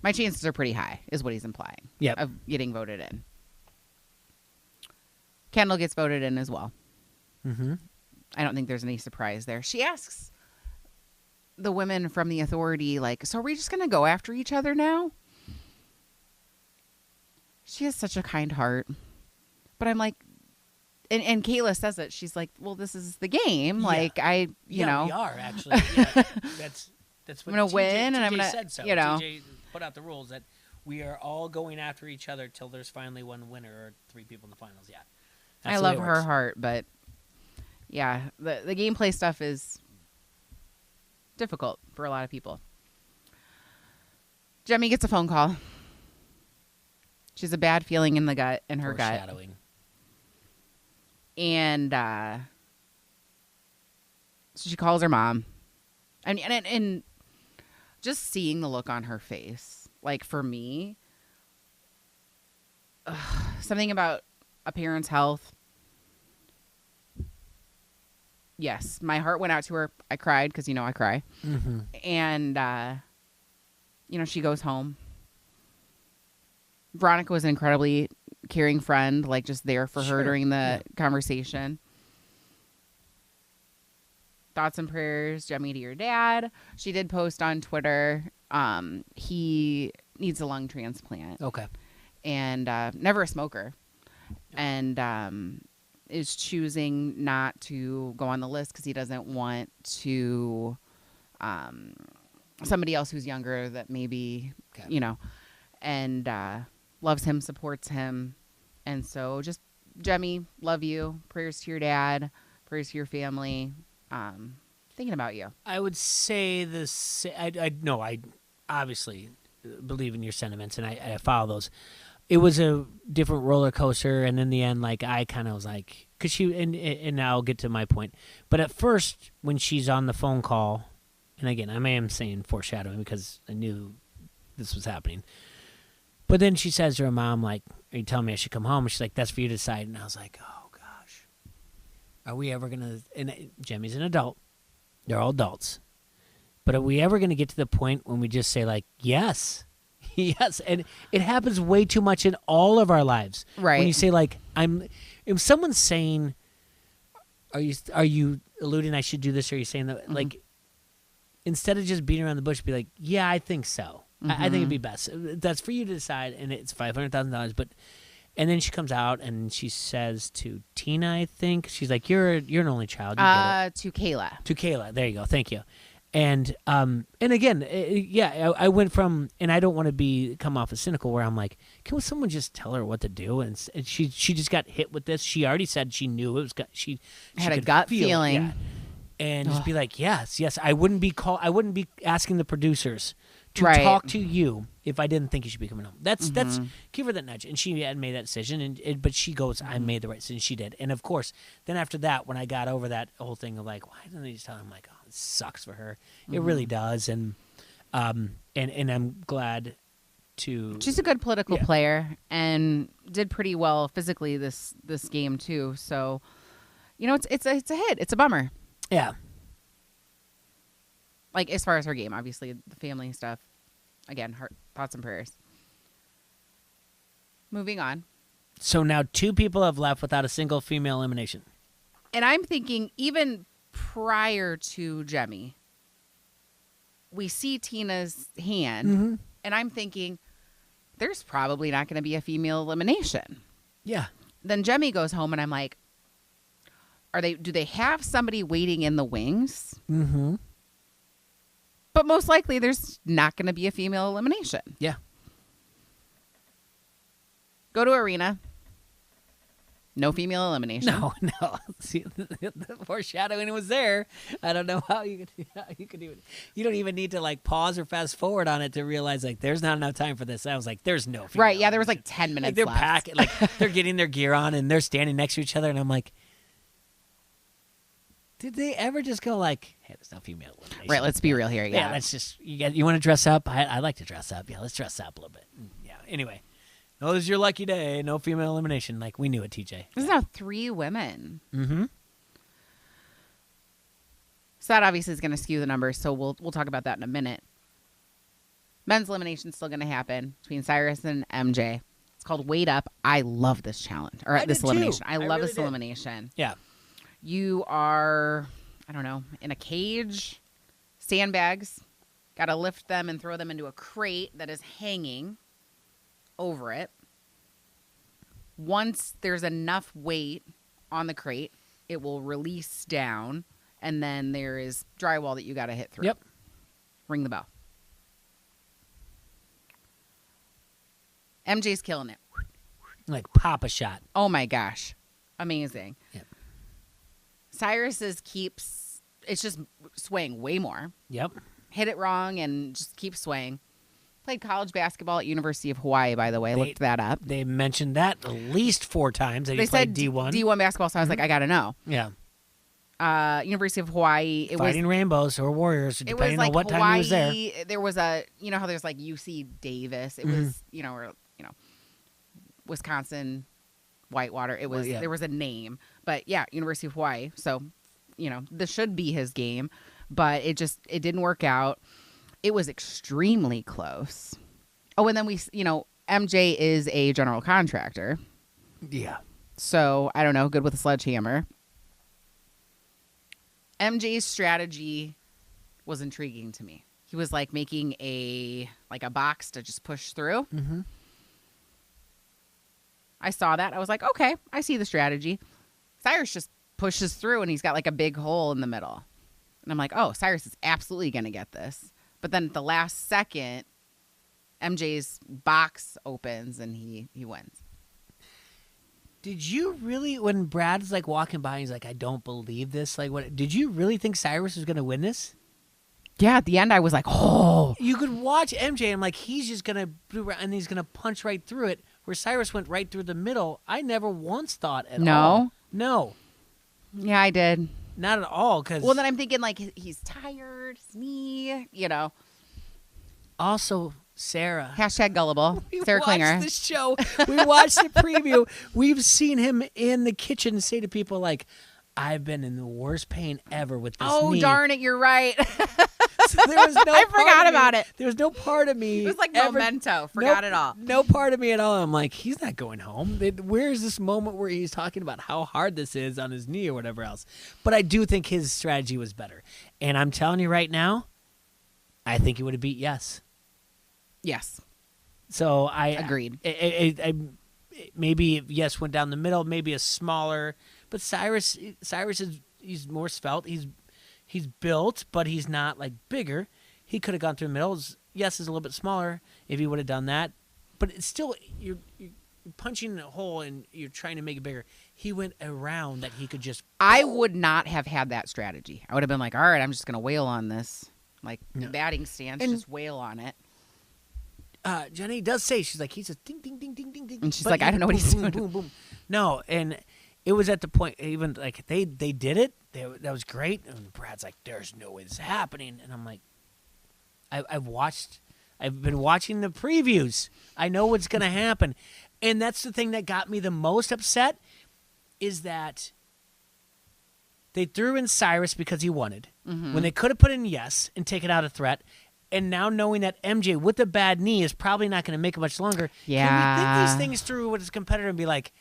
Speaker 2: my chances are pretty high, is what he's implying.
Speaker 1: Yep.
Speaker 2: Of getting voted in. Kendall gets voted in as well.
Speaker 1: Mm-hmm.
Speaker 2: I don't think there's any surprise there. She asks the women from the authority, so are we just going to go after each other now? She has such a kind heart. But I'm like, and Kayla says it. She's like, well, this is the game.
Speaker 1: Yeah.
Speaker 2: You know.
Speaker 1: We are, actually. Yeah. That's what
Speaker 2: I'm going to win, and I'm going to,
Speaker 1: said so. TJ put out the rules that we are all going after each other till there's finally one winner or three people in the finals. Yeah. That's
Speaker 2: I love her heart, but yeah, the gameplay stuff is difficult for a lot of people. Jemmy gets a phone call. She has a bad feeling in her gut.
Speaker 1: Foreshadowing.
Speaker 2: And so she calls her mom. And just seeing the look on her face, for me, something about a parent's health. Yes, my heart went out to her. I cried because, I cry.
Speaker 1: Mm-hmm.
Speaker 2: And, she goes home. Veronica was an incredibly caring friend, just there for her during the conversation. Thoughts and prayers, Jemmy, to your dad. She did post on Twitter. He needs a lung transplant.
Speaker 1: Okay.
Speaker 2: And never a smoker. And is choosing not to go on the list because he doesn't want to somebody else who's younger that maybe, and loves him, supports him. And so just, Jemmy, love you. Prayers to your dad. Prayers to your family. Thinking about you.
Speaker 1: I would say this. I obviously believe in your sentiments, and I follow those. It was a different roller coaster, and in the end, I kind of was like, because she, and I'll get to my point. But at first, when she's on the phone call, and again, I am saying foreshadowing because I knew this was happening. But then she says to her mom, are you telling me I should come home? And she's like, that's for you to decide. And I was like, oh, gosh. Are we ever going to... And Jemmy's an adult. They're all adults. But are we ever going to get to the point when we just say, yes? Yes. And it happens way too much in all of our lives.
Speaker 2: Right.
Speaker 1: When you say, if someone's saying, are you alluding I should do this? Or are you saying that, instead of just beating around the bush, be like, yeah, I think so. Mm-hmm. I think it'd be best. That's for you to decide, and it's $500,000. But, and then she comes out and she says to Tina, I think she's like, "You're an only child." You get it.
Speaker 2: To Kayla.
Speaker 1: To Kayla. There you go. Thank you. And again, I went from, and I don't want to come off as cynical, where I'm like, can someone just tell her what to do? And she just got hit with this. She already said she knew it was. She
Speaker 2: had a gut feeling.
Speaker 1: Yeah. And just be like, yes. I wouldn't be asking the producers to talk to you if I didn't think you should be coming home. That's give her that nudge. And she had made that decision, but she goes, I made the right decision. She did. And of course, then after that, when I got over that whole thing of like, why didn't they just tell him? I'm like, oh, it sucks for her. It really does. And I'm glad to. She's
Speaker 2: a good political player and did pretty well physically this game too. So, it's a hit. It's a bummer.
Speaker 1: Yeah.
Speaker 2: Like as far as her game, obviously the family stuff. Again, heart, thoughts and prayers. Moving on.
Speaker 1: So now 2 people have left without a single female elimination.
Speaker 2: And I'm thinking even prior to Jemmy, we see Tina's hand, and I'm thinking there's probably not going to be a female elimination.
Speaker 1: Yeah.
Speaker 2: Then Jemmy goes home, and I'm like, do they have somebody waiting in the wings? Mm-hmm. But most likely there's not going to be a female elimination.
Speaker 1: Yeah.
Speaker 2: Go to arena. No female elimination.
Speaker 1: No. See, the foreshadowing was there. I don't know how you could even. You don't even need to like pause or fast forward on it to realize like there's not enough time for this. I was like, there's no female
Speaker 2: right. Yeah, there was like 10 minutes.
Speaker 1: Like, they're
Speaker 2: left.
Speaker 1: packing, like they're getting their gear on and they're standing next to each other, and I'm like, did they ever just go like, hey, there's no female elimination?
Speaker 2: Right. Let's be real here. Yeah.
Speaker 1: Let's just you want to dress up? I like to dress up. Yeah, let's dress up a little bit. Yeah. Anyway. No, this is your lucky day. No female elimination. Like, we knew it, TJ.
Speaker 2: This is now 3 women.
Speaker 1: Mm-hmm.
Speaker 2: So that obviously is going to skew the numbers, so we'll talk about that in a minute. Men's elimination is still going to happen between Cyrus and MJ. It's called Wait Up. I love this challenge, or this elimination. I love this elimination.
Speaker 1: Yeah.
Speaker 2: You are, I don't know, in a cage, sandbags. Got to lift them and throw them into a crate that is hanging over it. Once there's enough weight on the crate, it will release down, and then there is drywall that you got to hit through.
Speaker 1: Yep.
Speaker 2: Ring the bell. MJ's killing it.
Speaker 1: Like pop a shot.
Speaker 2: Oh my gosh. Amazing.
Speaker 1: Yep.
Speaker 2: Cyrus's keeps, it's just swaying way more.
Speaker 1: Yep.
Speaker 2: Hit it wrong and just keep swaying. Played college basketball at University of Hawaii, by the way. Looked that up.
Speaker 1: They mentioned that at least 4 times. That they
Speaker 2: said
Speaker 1: D1.
Speaker 2: D1 basketball, so I was like, I got to know.
Speaker 1: Yeah.
Speaker 2: University of Hawaii.
Speaker 1: Fighting Rainbows or Warriors, depending on what
Speaker 2: Hawaii,
Speaker 1: time he was there.
Speaker 2: There was a, how there's like UC Davis. It was, or, Wisconsin, Whitewater. It was, there was a name. But yeah, University of Hawaii. So, this should be his game. But it didn't work out. It was extremely close. Oh, and then MJ is a general contractor.
Speaker 1: Yeah.
Speaker 2: So, I don't know, good with a sledgehammer. MJ's strategy was intriguing to me. He was like making a box to just push through. Mm-hmm. I saw that. I was like, okay, I see the strategy. Cyrus just pushes through and he's got like a big hole in the middle. And I'm like, oh, Cyrus is absolutely going to get this. But then at the last second, MJ's box opens and he wins.
Speaker 1: Did you really, when Brad's like walking by, he's like, I don't believe this. Like, what? Did you really think Cyrus was going to win this?
Speaker 2: Yeah, at the end, I was like, oh.
Speaker 1: You could watch MJ and I'm like, he's just going to, and he's going to punch right through it. Where Cyrus went right through the middle. I never once thought at all. No.
Speaker 2: Yeah, I did.
Speaker 1: Not at all.
Speaker 2: Well, then I'm thinking like he's tired. It's me,
Speaker 1: Also, Sarah.
Speaker 2: # gullible. Sarah Klinger.
Speaker 1: We watched the show. We watched the preview. We've seen him in the kitchen say to people like, I've been in the worst pain ever with this knee.
Speaker 2: Oh, darn it. You're right.
Speaker 1: So there was no
Speaker 2: I forgot about it.
Speaker 1: There was no part of me.
Speaker 2: It was like Memento. Forgot it all.
Speaker 1: No part of me at all. I'm like, he's not going home. Where is this moment where he's talking about how hard this is on his knee or whatever else? But I do think his strategy was better. And I'm telling you right now, I think he would have beat Yes.
Speaker 2: Yes.
Speaker 1: So I
Speaker 2: agreed.
Speaker 1: Maybe if Yes went down the middle, maybe a smaller. But Cyrus is he's more svelte. He's built, but he's not like bigger. He could have gone through the middle. Yes is a little bit smaller if he would have done that. But it's still you're punching a hole and you're trying to make it bigger. He went around that he could just.
Speaker 2: I would not have had that strategy. I would have been like, all right, I'm just going to wail on this. Like the batting stance, just wail on it.
Speaker 1: Jenny does say, she's like, he's a ding, ding, ding, ding, ding, ding.
Speaker 2: And she's
Speaker 1: But
Speaker 2: like, I don't know what he's doing.
Speaker 1: Boom, boom. No, and it was at the point, even like they did it. That was great. And Brad's like, there's no way this is happening. And I'm like, I've been watching the previews. I know what's going to happen. And that's the thing that got me the most upset is that they threw in Cyrus because he wanted. When they could have put in Yes and taken out a threat. And now knowing that MJ with a bad knee is probably not going to make it much longer.
Speaker 2: Yeah.
Speaker 1: Can we think these things through with his competitor and be like,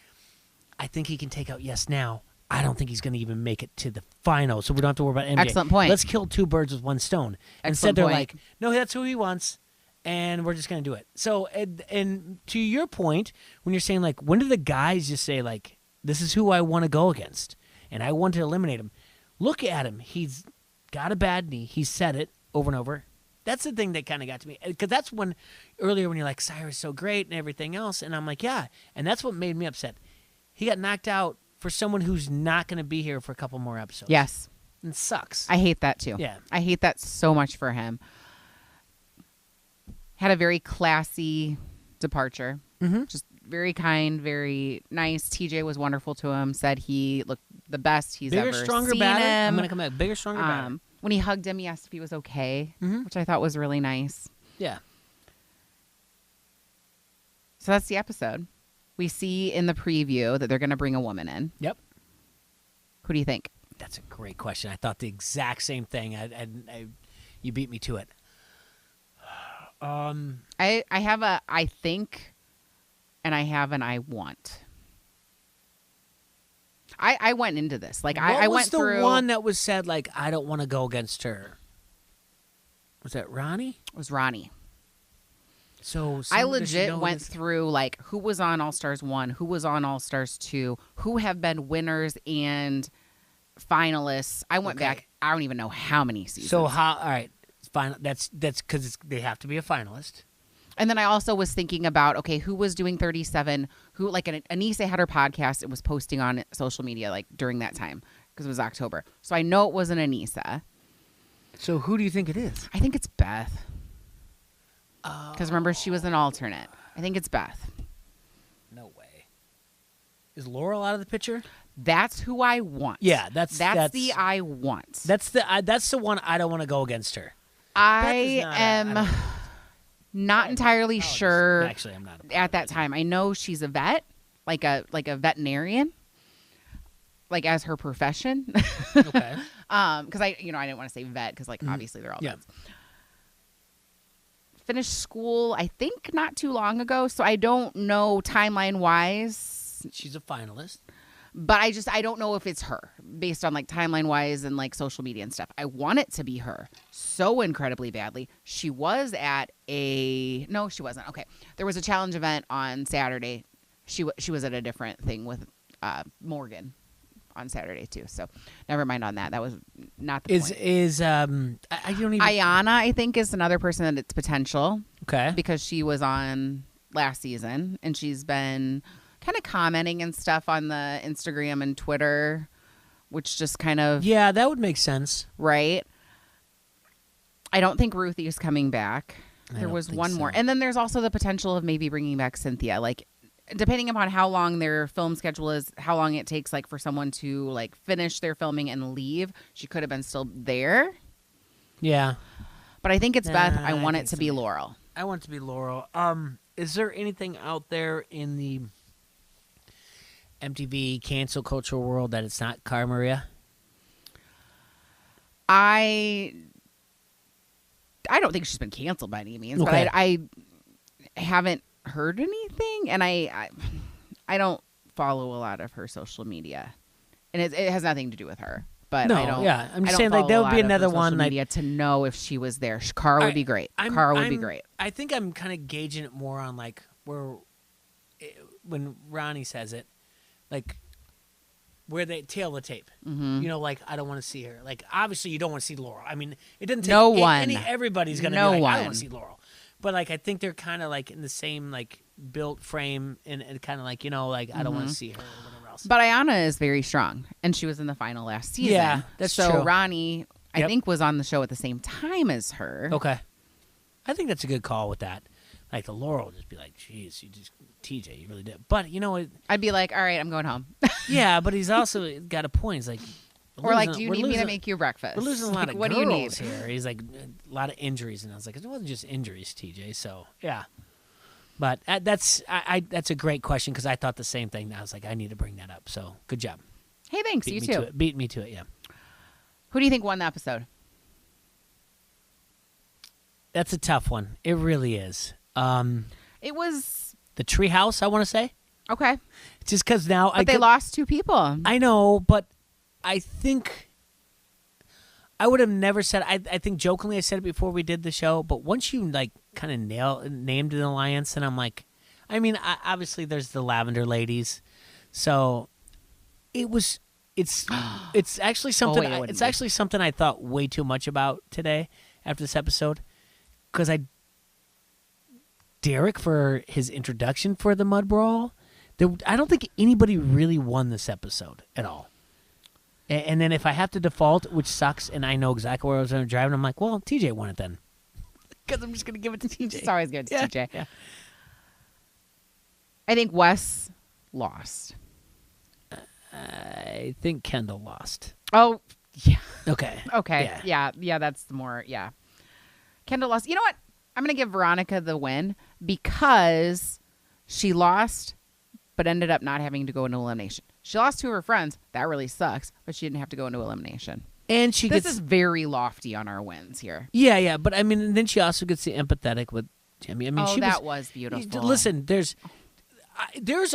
Speaker 1: I think he can take out Yes now. I don't think he's going to even make it to the final, so we don't have to worry about MJ.
Speaker 2: Excellent point.
Speaker 1: Let's kill two birds with one stone. Instead, they're like, no, that's who he wants, and we're just going to do it. So, and to your point, when you're saying, like, when do the guys just say, like, this is who I want to go against, and I want to eliminate him? Look at him. He's got a bad knee. He said it over and over. That's the thing that kind of got to me. Because that's when, earlier when you're like, Cyrus is so great and everything else, and I'm like, yeah. And that's what made me upset. He got knocked out for someone who's not going to be here for a couple more episodes.
Speaker 2: Yes.
Speaker 1: And it sucks.
Speaker 2: I hate that too.
Speaker 1: Yeah.
Speaker 2: I hate that so much for him. Had a very classy departure. Just very kind, very nice. TJ was wonderful to him. Said he looked the best he's
Speaker 1: bigger,
Speaker 2: ever
Speaker 1: stronger,
Speaker 2: seen
Speaker 1: badder.
Speaker 2: him.
Speaker 1: I'm going to come back. Bigger, stronger, badder.
Speaker 2: When he hugged him, he asked if he was okay, which I thought was really nice.
Speaker 1: Yeah.
Speaker 2: So that's the episode. We see in the preview that they're going to bring a woman in.
Speaker 1: Yep.
Speaker 2: Who do you think?
Speaker 1: That's a great question. I thought the exact same thing. You beat me to it.
Speaker 2: I have a I think, and I have an I want. I went into this like I went through.
Speaker 1: What was the one that was said like I don't want to go against her? Was that Ronnie?
Speaker 2: It was Ronnie.
Speaker 1: So
Speaker 2: I legit went through like who was on All Stars 1, who was on All Stars 2, who have been winners and finalists. I went back. I don't even know how many seasons.
Speaker 1: So how? All right, fine. That's because they have to be a finalist.
Speaker 2: And then I also was thinking about, okay, who was doing 37? Who, like, Anissa had her podcast and was posting on social media, like, during that time, because it was October. So I know it wasn't Anissa.
Speaker 1: So who do you think it is?
Speaker 2: I think it's Beth. Because remember, she was an alternate. I think it's Beth.
Speaker 1: No way. Is Laurel out of the picture?
Speaker 2: That's who I want.
Speaker 1: Yeah, that's
Speaker 2: the I want.
Speaker 1: That's the one I don't want to go against her.
Speaker 2: I am not entirely sure.
Speaker 1: Actually, I'm not.
Speaker 2: At that time, I know she's a vet, like a veterinarian, like as her profession.
Speaker 1: Okay.
Speaker 2: Because I didn't want to say vet because obviously they're all vets. Finished school, I think, not too long ago, so I don't know timeline wise.
Speaker 1: She's a finalist.
Speaker 2: But I don't know if it's her based on like timeline wise and like social media and stuff. I want it to be her so incredibly badly. She was at no, she wasn't. Okay. There was a challenge event on Saturday. She was at a different thing with Morgan on Saturday too. So never mind on that. That was not the point.
Speaker 1: I don't even.
Speaker 2: Ayana, I think, is another person that it's potential.
Speaker 1: Okay.
Speaker 2: Because she was on last season and she's been kind of commenting and stuff on the Instagram and Twitter, which just kind of...
Speaker 1: Yeah, that would make sense.
Speaker 2: Right? I don't think Ruthie is coming back. There was one more. And then there's also the potential of maybe bringing back Cynthia. Like, depending upon how long their film schedule is, how long it takes like for someone to like finish their filming and leave. She could have been still there.
Speaker 1: Yeah.
Speaker 2: But I think it's Beth. I want it to be Laurel.
Speaker 1: I want it to be Laurel. Is there anything out there in the MTV cancel culture world that it's not Cara Maria?
Speaker 2: I don't think she's been canceled by any means,
Speaker 1: okay.
Speaker 2: But I haven't heard anything, and I don't follow a lot of her social media, and it has nothing to do with her. But
Speaker 1: no,
Speaker 2: I don't.
Speaker 1: Yeah, I'm just saying like there would be another one
Speaker 2: media to know if she was there. Cara would be great. Cara would be great.
Speaker 1: I think I'm kind of gauging it more on like when Ronnie says it, like where they tail the tape.
Speaker 2: Mm-hmm.
Speaker 1: You know, like I don't want to see her. Like obviously you don't want to see Laurel. I mean, it doesn't take
Speaker 2: no one.
Speaker 1: Everybody's gonna be like, I don't want to see Laurel. But like I think they're kind of like in the same like built frame and kind of like like I don't want to see her or whatever else.
Speaker 2: But Ayana is very strong, and she was in the final last season.
Speaker 1: Yeah, that's
Speaker 2: so
Speaker 1: true.
Speaker 2: Ronnie, I think, was on the show at the same time as her.
Speaker 1: Okay, I think that's a good call with that. Like the Laurel would just be like, "Jeez, TJ, you really did." But you know,
Speaker 2: I'd be like, all right, I'm going home.
Speaker 1: yeah. But he's also got a point. He's like,
Speaker 2: or like, do you need me to make you breakfast?
Speaker 1: We're losing a lot of
Speaker 2: what
Speaker 1: girls
Speaker 2: do you need
Speaker 1: here. He's like, a lot of injuries, and I was like, it wasn't just injuries, TJ. So yeah. But that's a great question because I thought the same thing. I was like, I need to bring that up. So good job.
Speaker 2: Hey, thanks. You too.
Speaker 1: Beat me to it. Yeah.
Speaker 2: Who do you think won the episode?
Speaker 1: That's a tough one. It really is.
Speaker 2: It was
Speaker 1: the Treehouse, I want to say.
Speaker 2: Okay.
Speaker 1: Just because now
Speaker 2: they lost 2 people.
Speaker 1: I know, but I think I would have never said. I think jokingly I said it before we did the show, but once you like kind of named an alliance, and I'm like, I mean, obviously there's the Lavender Ladies, so it's actually something. It's actually something I thought way too much about today after this episode, because Derek for his introduction for the Mud Brawl. I don't think anybody really won this episode at all. And then if I have to default, which sucks, and I know exactly where I was going to drive, and I'm like, well, TJ won it then. Because I'm just going to give it to TJ.
Speaker 2: It's always good to TJ.
Speaker 1: Yeah.
Speaker 2: I think Wes lost.
Speaker 1: I think Kendall lost.
Speaker 2: Oh, yeah.
Speaker 1: Okay.
Speaker 2: Okay. Yeah, that's more, yeah. Kendall lost. You know what? I'm going to give Veronica the win because she lost but ended up not having to go into elimination. She lost 2 of her friends. That really sucks, but she didn't have to go into elimination.
Speaker 1: And
Speaker 2: this is very lofty on our wins here.
Speaker 1: Yeah, but I mean, and then she also gets the empathetic with Jemmy. I mean,
Speaker 2: that was beautiful.
Speaker 1: Listen, there's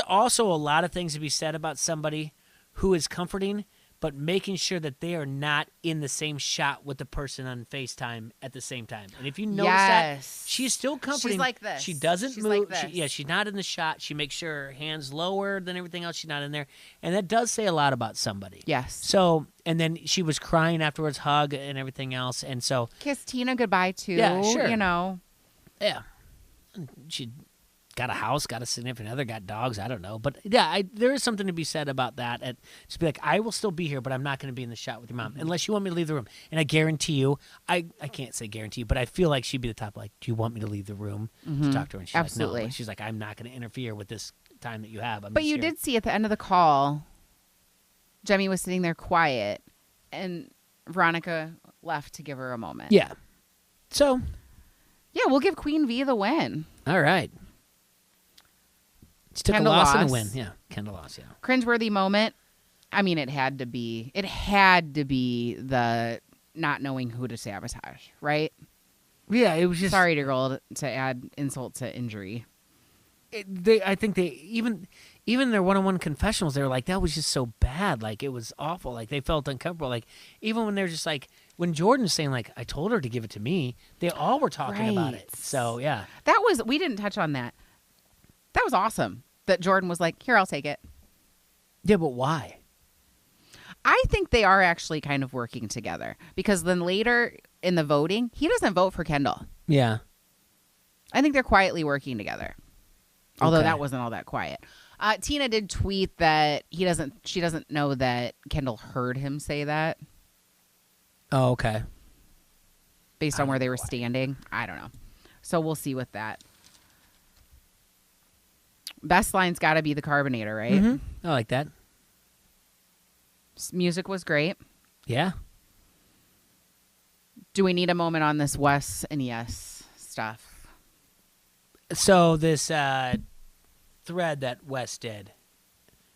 Speaker 1: also a lot of things to be said about somebody who is comforting, but making sure that they are not in the same shot with the person on FaceTime at the same time. And if you notice that, she's still comforting.
Speaker 2: She's like this.
Speaker 1: She doesn't move.
Speaker 2: Like this.
Speaker 1: She's not in the shot. She makes sure her hand's lower than everything else. She's not in there. And that does say a lot about somebody.
Speaker 2: Yes.
Speaker 1: So, and then she was crying afterwards, hug and everything else. And so.
Speaker 2: Kiss Tina goodbye, too.
Speaker 1: Yeah, sure.
Speaker 2: You know.
Speaker 1: Yeah. She got a house, got a significant other, got dogs. I don't know. But yeah, there is something to be said about that. Just be like, I will still be here, but I'm not going to be in the shot with your mom unless you want me to leave the room. And I guarantee you, I can't say guarantee, but I feel like she'd be the top, like, do you want me to leave the room to talk to her? And she's
Speaker 2: Absolutely.
Speaker 1: like, no. She's like, I'm not going to interfere with this time that you have.
Speaker 2: But you did see at the end of the call, Jemmy was sitting there quiet, and Veronica left to give her a moment.
Speaker 1: Yeah. So.
Speaker 2: Yeah, we'll give Queen V the win.
Speaker 1: All right. She took
Speaker 2: Kendall
Speaker 1: a loss
Speaker 2: lost.
Speaker 1: and a win. Yeah, Kendall lost, yeah.
Speaker 2: Cringeworthy moment. I mean, it had to be the not knowing who to sabotage, right?
Speaker 1: Yeah, it was just...
Speaker 2: Sorry to add insult to injury.
Speaker 1: I think they even their one-on-one confessionals, they were like, that was just so bad. Like, it was awful. Like, they felt uncomfortable. Like, even when they're just like, when Jordan's saying, like, I told her to give it to me, they all were talking about it. So, yeah.
Speaker 2: We didn't touch on that. That was awesome that Jordan was like, here, I'll take it.
Speaker 1: Yeah, but why?
Speaker 2: I think they are actually kind of working together because then later in the voting, he doesn't vote for Kendall.
Speaker 1: Yeah.
Speaker 2: I think they're quietly working together. Although
Speaker 1: Okay.
Speaker 2: that wasn't all that quiet. Tina did tweet that she doesn't know that Kendall heard him say that.
Speaker 1: Oh, okay.
Speaker 2: Based on where they were standing. I don't know. So we'll see with that. Best line's got to be the Carbonator, right?
Speaker 1: Mm-hmm. I like that.
Speaker 2: Music was great.
Speaker 1: Yeah.
Speaker 2: Do we need a moment on this Wes and Yes stuff?
Speaker 1: So this thread that Wes did.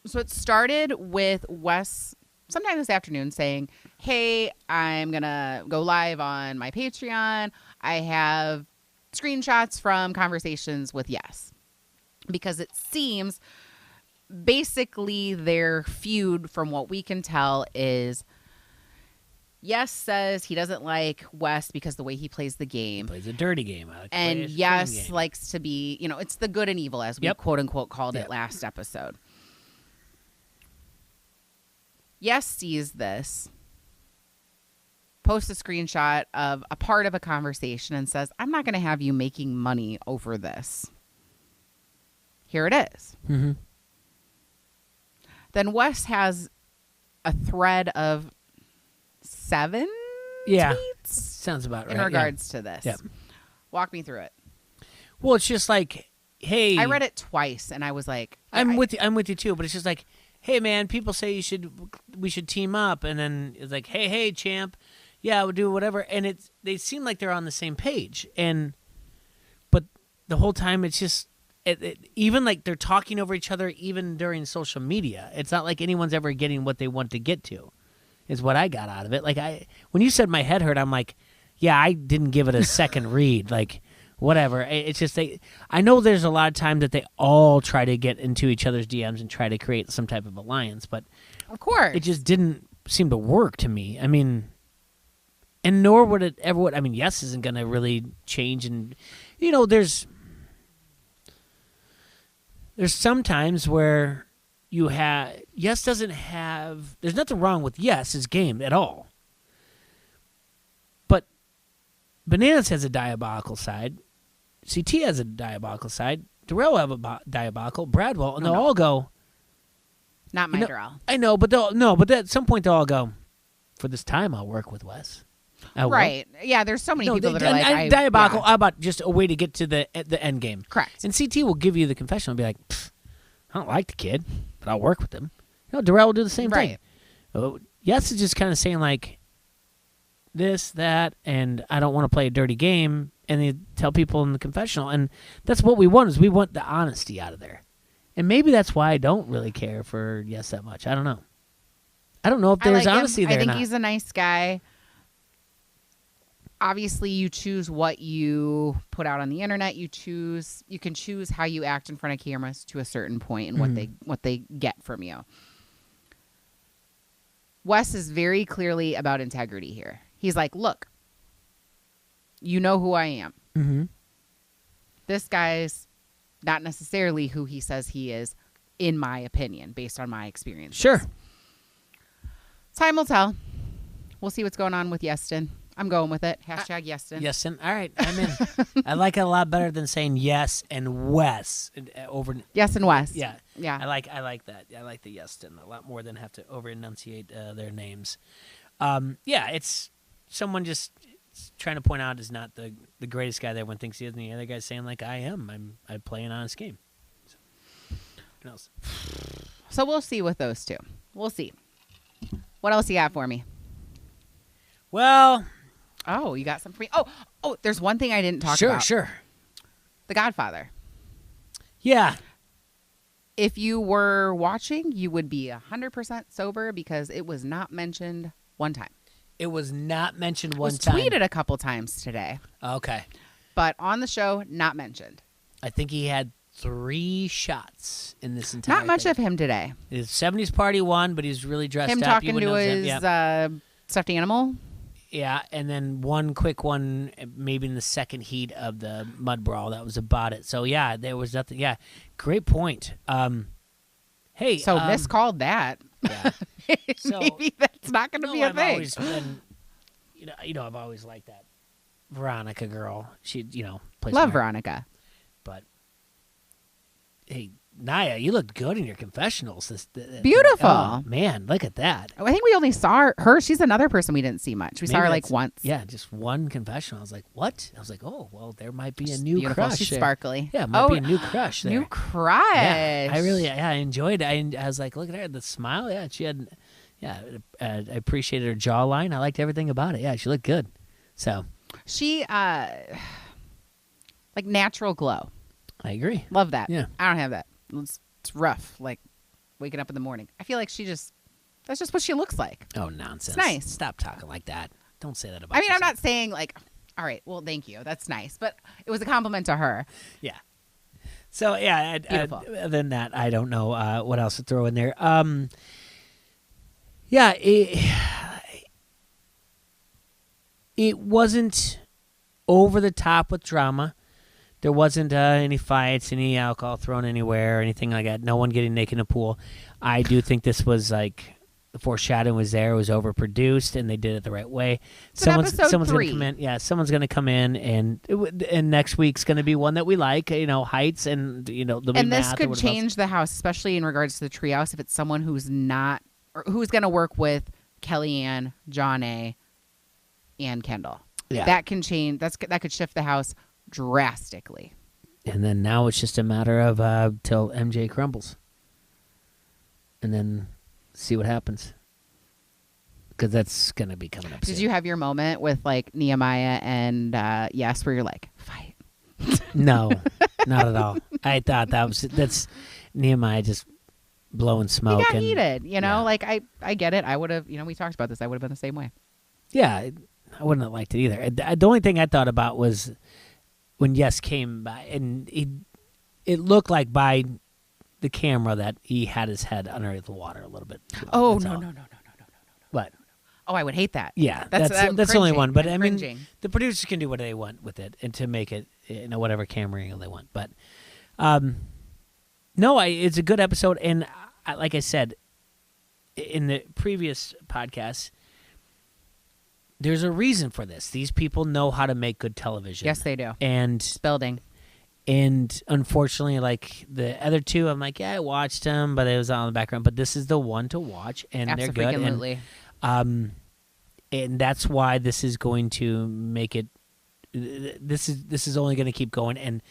Speaker 2: So it started with Wes sometime this afternoon saying, hey, I'm going to go live on my Patreon. I have screenshots from conversations with Yes. Because it seems basically their feud, from what we can tell, is Yes says he doesn't like Wes because the way he plays the game.
Speaker 1: He plays a dirty game.
Speaker 2: And Yes likes to be, it's the good and evil, as we quote unquote called it last episode. Yes sees this, posts a screenshot of a part of a conversation and says, I'm not going to have you making money over this. Here it is.
Speaker 1: Mm-hmm.
Speaker 2: Then Wes has a thread of 7 tweets
Speaker 1: sounds about right
Speaker 2: in regards to this.
Speaker 1: Yep.
Speaker 2: Walk me through it.
Speaker 1: Well, it's just like, hey,
Speaker 2: I read it twice, and I was like,
Speaker 1: I'm with you too. But it's just like, hey, man, people say we should team up, and then it's like, hey, champ, yeah, we'll do whatever, and they seem like they're on the same page, but the whole time it's just. Even like they're talking over each other, even during social media. It's not like anyone's ever getting what they want to get to, is what I got out of it. Like when you said my head hurt, I'm like, yeah, I didn't give it a second read. Like whatever. It's just I know there's a lot of time that they all try to get into each other's DMs and try to create some type of alliance, but
Speaker 2: of course,
Speaker 1: it just didn't seem to work to me. I mean, and nor would it ever would. I mean, Yes isn't going to really change, and There's some times where Yes doesn't have. There's nothing wrong with Yes's game at all. But Bananas has a diabolical side. CT has a diabolical side. Darrell have a diabolical. Bradwell, and they'll all go.
Speaker 2: Not my Darrell.
Speaker 1: I know, but at some point they'll all go. For this time, I'll work with Wes.
Speaker 2: Right. Yeah, there's so many people that are like...
Speaker 1: diabolical, how about just a way to get to the end game?
Speaker 2: Correct.
Speaker 1: And CT will give you the confessional and be like, I don't like the kid, but I'll work with him. Darrell will do the same thing. Yes is just kind of saying like, this, that, and I don't want to play a dirty game, and they tell people in the confessional. And that's what we want, is we want the honesty out of there. And maybe that's why I don't really care for Yes that much. I don't know. I don't know if there's honesty there or not.
Speaker 2: I think he's a nice guy. Obviously, you choose what you put out on the internet. You can choose how you act in front of cameras to a certain point and what they get from you. Wes is very clearly about integrity here. He's like, look, you know who I am.
Speaker 1: Mm-hmm.
Speaker 2: This guy's not necessarily who he says he is, in my opinion, based on my experience.
Speaker 1: Sure.
Speaker 2: Time will tell. We'll see what's going on with Yeston. I'm going with it. Hashtag Yeston.
Speaker 1: Yeston. All right. I'm in. I like it a lot better than saying Yes and Wes over.
Speaker 2: Yes and Wes.
Speaker 1: Yeah.
Speaker 2: Yeah.
Speaker 1: I like that. I like the Yeston a lot more than have to over enunciate their names. Yeah, it's someone just trying to point out is not the greatest guy that everyone thinks he is, and the other guy's saying like I am. I play an honest game. So, what else?
Speaker 2: So we'll see with those two. We'll see. What else you got for me?
Speaker 1: Well.
Speaker 2: Oh, you got some for me? Oh, there's one thing I didn't talk about.
Speaker 1: Sure.
Speaker 2: The Godfather.
Speaker 1: Yeah.
Speaker 2: If you were watching, you would be 100% sober because it was not mentioned one time.
Speaker 1: It was not mentioned
Speaker 2: It
Speaker 1: one
Speaker 2: was
Speaker 1: time.
Speaker 2: tweeted a couple times today.
Speaker 1: Okay.
Speaker 2: But on the show, not mentioned.
Speaker 1: I think he had 3 shots in this entire
Speaker 2: Not much
Speaker 1: thing.
Speaker 2: of him today.
Speaker 1: His 70s party won, but he's really dressed
Speaker 2: Him
Speaker 1: up.
Speaker 2: talking to his stuffed animal.
Speaker 1: Yeah, and then one quick one, maybe in the second heat of the mud brawl. That was about it. So, yeah, there was nothing. Yeah, great point. Hey.
Speaker 2: So, miscalled that.
Speaker 1: Yeah. So,
Speaker 2: maybe that's not going to be a
Speaker 1: I've
Speaker 2: thing.
Speaker 1: Always been, I've always liked that Veronica girl. She, plays
Speaker 2: Love
Speaker 1: smart.
Speaker 2: Veronica.
Speaker 1: But, hey, Naya, you looked good in your confessionals.
Speaker 2: Beautiful.
Speaker 1: Oh, man, look at that.
Speaker 2: I think we only saw her. She's another person we didn't see much. We saw her like once.
Speaker 1: Yeah, just one confessional. I was like, what? I was like, oh, well, there might be a new
Speaker 2: beautiful.
Speaker 1: crush.
Speaker 2: She's
Speaker 1: there.
Speaker 2: sparkly.
Speaker 1: Yeah, might be a new crush there.
Speaker 2: New crush.
Speaker 1: Yeah, I enjoyed it. I was like, look at her, the smile. Yeah, she had, I appreciated her jawline. I liked everything about it. Yeah, she looked good. So.
Speaker 2: She, like natural glow.
Speaker 1: I agree.
Speaker 2: Love that.
Speaker 1: Yeah.
Speaker 2: I don't have that. It's rough, like waking up in the morning. I feel like that's just what she looks like.
Speaker 1: Oh, nonsense.
Speaker 2: It's nice.
Speaker 1: Stop talking like that. Don't say that about
Speaker 2: yourself.
Speaker 1: I'm
Speaker 2: not saying like, all right, well, thank you. That's nice. But it was a compliment to her.
Speaker 1: Yeah. So, yeah, other than that, I don't know what else to throw in there. Yeah, it wasn't over the top with drama. There wasn't any fights, any alcohol thrown anywhere, or anything like that. No one getting naked in a pool. I do think this was like the foreshadowing was there. It was overproduced, and they did it the right way. Someone's going to come in. Yeah, someone's going to come in, and next week's going to be one that we like. Heights, and there'll be
Speaker 2: and
Speaker 1: math.
Speaker 2: This could change the house, especially in regards to the treehouse. If it's someone who's not, or who's going to work with Kellyanne, John A., and Kendall.
Speaker 1: Yeah.
Speaker 2: That can change. That could shift the house drastically.
Speaker 1: And then now it's just a matter of till MJ crumbles. And then see what happens. Because that's going to be coming up soon.
Speaker 2: Did you have your moment with like Nehemiah and Yes, where you're like, fight?
Speaker 1: No, not at all. I thought that's Nehemiah just blowing smoke.
Speaker 2: He got heated, like I get it. I would have, we talked about this. I would have been the same way.
Speaker 1: Yeah, I wouldn't have liked it either. The only thing I thought about was when Yes came by, and it looked like by the camera that he had his head under the water a little bit.
Speaker 2: Oh, no.
Speaker 1: What?
Speaker 2: Oh, I would hate that.
Speaker 1: Yeah, that's the only one. But
Speaker 2: I'm
Speaker 1: I mean,
Speaker 2: cringing.
Speaker 1: the producers can do what they want with it and to make it, whatever camera angle they want. But no, it's a good episode, and like I said in the previous podcast, there's a reason for this. These people know how to make good television.
Speaker 2: Yes, they do.
Speaker 1: And
Speaker 2: building.
Speaker 1: And unfortunately, like the other two, I'm like, yeah, I watched them, but it was on the background. But this is the one to watch, and they're good.
Speaker 2: Absolutely.
Speaker 1: And that's why this is going to make it. This is only going to keep going, and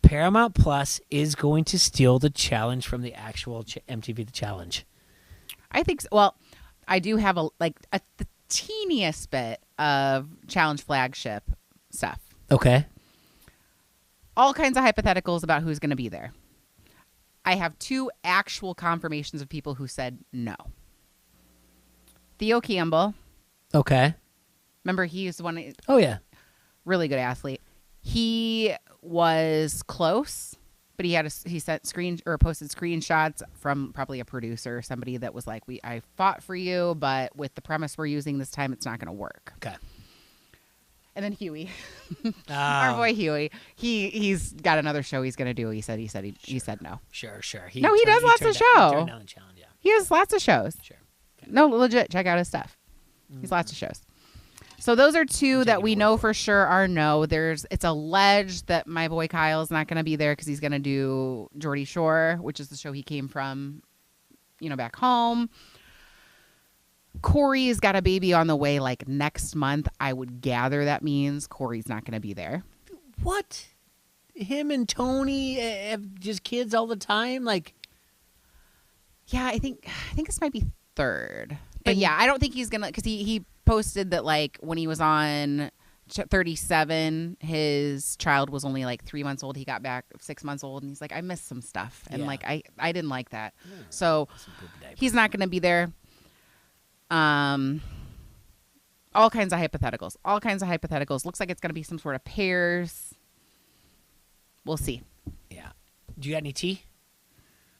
Speaker 1: Paramount Plus is going to steal the challenge from the actual MTV The Challenge.
Speaker 2: I think so. Well, I do have the teeniest bit of challenge flagship stuff.
Speaker 1: Okay.
Speaker 2: All kinds of hypotheticals about who's going to be there. I have 2 actual confirmations of people who said no. Theo Campbell.
Speaker 1: Okay.
Speaker 2: Remember, he's the one.
Speaker 1: Oh, yeah.
Speaker 2: Really good athlete. He was close, but he sent posted screenshots from probably a producer or somebody that was like, I fought for you, but with the premise we're using this time, it's not going to work.
Speaker 1: Okay.
Speaker 2: And then Huey, our boy Huey, he's got another show he's going to do. He said no.
Speaker 1: Sure.
Speaker 2: He does lots of show.
Speaker 1: He turned down the challenge, yeah.
Speaker 2: He has lots of shows.
Speaker 1: Sure. Okay.
Speaker 2: No, legit, check out his stuff. He's lots of shows. So those are 2 that we know for sure are no. It's alleged that my boy Kyle's not going to be there because he's going to do Geordie Shore, which is the show he came from, back home. Corey's got a baby on the way like next month. I would gather that means Corey's not going to be there.
Speaker 1: What? Him and Tony have just kids all the time? Like,
Speaker 2: yeah, I think this might be 3rd. But yeah, I don't think he's going to, because he posted that like when he was on 37, his child was only like 3 months old. He got back 6 months old, and he's like, I missed some stuff. And like, I didn't like that. Yeah, so he's not going to be there. All kinds of hypotheticals. Looks like it's going to be some sort of pairs. We'll see.
Speaker 1: Yeah. Do you got any tea?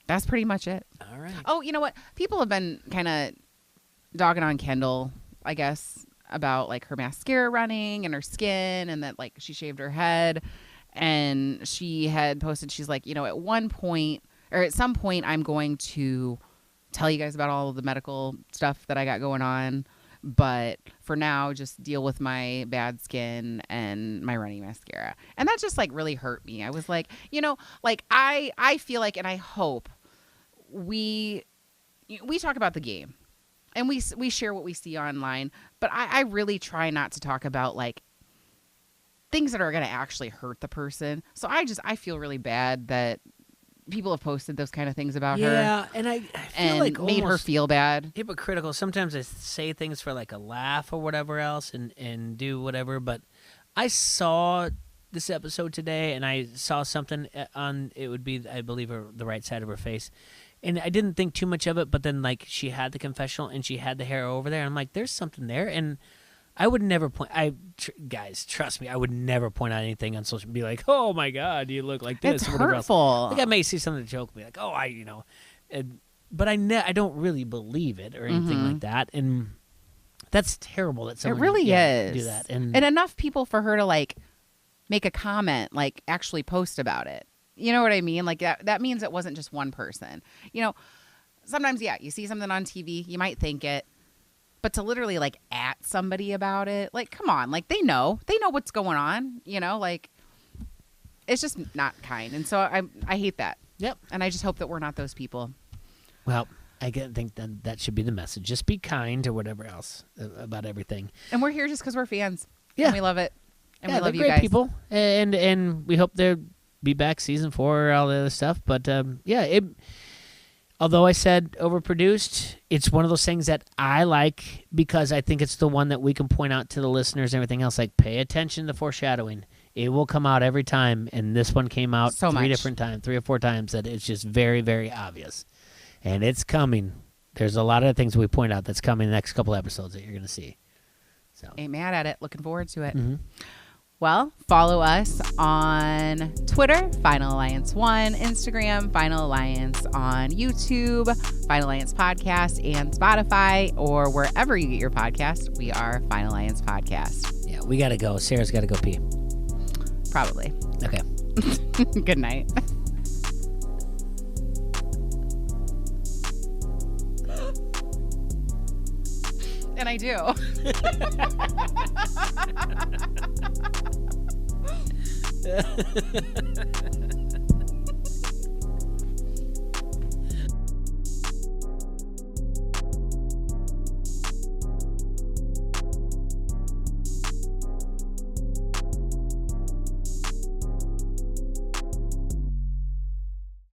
Speaker 2: That's pretty much it.
Speaker 1: All right.
Speaker 2: Oh, you know what? People have been kind of dogging on Kendall, I guess, about like her mascara running and her skin, and that like she shaved her head, and she had posted, she's like, at one point or at some point I'm going to tell you guys about all of the medical stuff that I got going on, but for now just deal with my bad skin and my running mascara. And that just like really hurt me. I was like, like I feel like, and I hope we talk about the game and we share what we see online, but I really try not to talk about like things that are going to actually hurt the person. So I feel really bad that people have posted those kind of things about her.
Speaker 1: Yeah, and I feel like
Speaker 2: made her feel bad.
Speaker 1: Hypocritical. Sometimes I say things for like a laugh or whatever else and do whatever, but I saw this episode today and I saw something on, it would be, I believe, the right side of her face. And I didn't think too much of it, but then like she had the confessional and she had the hair over there. And I'm like, there's something there. And I would never point. Guys, trust me, I would never point out anything on social and be like, "Oh my God, you look like this."
Speaker 2: It's
Speaker 1: or whatever
Speaker 2: hurtful.
Speaker 1: else. Like I may see something to joke, be like, "Oh, but I don't really believe it or anything like that. And that's terrible. That someone
Speaker 2: really is
Speaker 1: do that. And
Speaker 2: enough people for her to like make a comment, like actually post about it. You know what I mean? Like that means it wasn't just one person. Sometimes you see something on TV, you might think it. But to literally like at somebody about it, like, come on, like they know what's going on, like it's just not kind. And so I hate that.
Speaker 1: Yep.
Speaker 2: And I just hope that we're not those people.
Speaker 1: Well, I think that should be the message. Just be kind or whatever else about everything.
Speaker 2: And we're here just because we're fans.
Speaker 1: Yeah.
Speaker 2: And we love it. And we love you
Speaker 1: great
Speaker 2: guys.
Speaker 1: People. And we hope they're be back season 4, all the other stuff. But yeah, although I said overproduced, it's one of those things that I like because I think it's the one that we can point out to the listeners and everything else. Like, pay attention to foreshadowing. It will come out every time, and this one came out
Speaker 2: So much.
Speaker 1: 3 or 4 times that it's just very, very obvious. And it's coming. There's a lot of things we point out that's coming in the next couple episodes that you're going to see. So
Speaker 2: Ain't mad at it. Looking forward to it.
Speaker 1: Mm-hmm.
Speaker 2: Well, follow us on Twitter, Final Alliance 1, Instagram, Final Alliance on YouTube, Final Alliance Podcast, and Spotify, or wherever you get your podcast. We are Final Alliance Podcast.
Speaker 1: Yeah, we got to go. Sarah's got to go pee.
Speaker 2: Probably.
Speaker 1: Okay.
Speaker 2: Good night. And I do.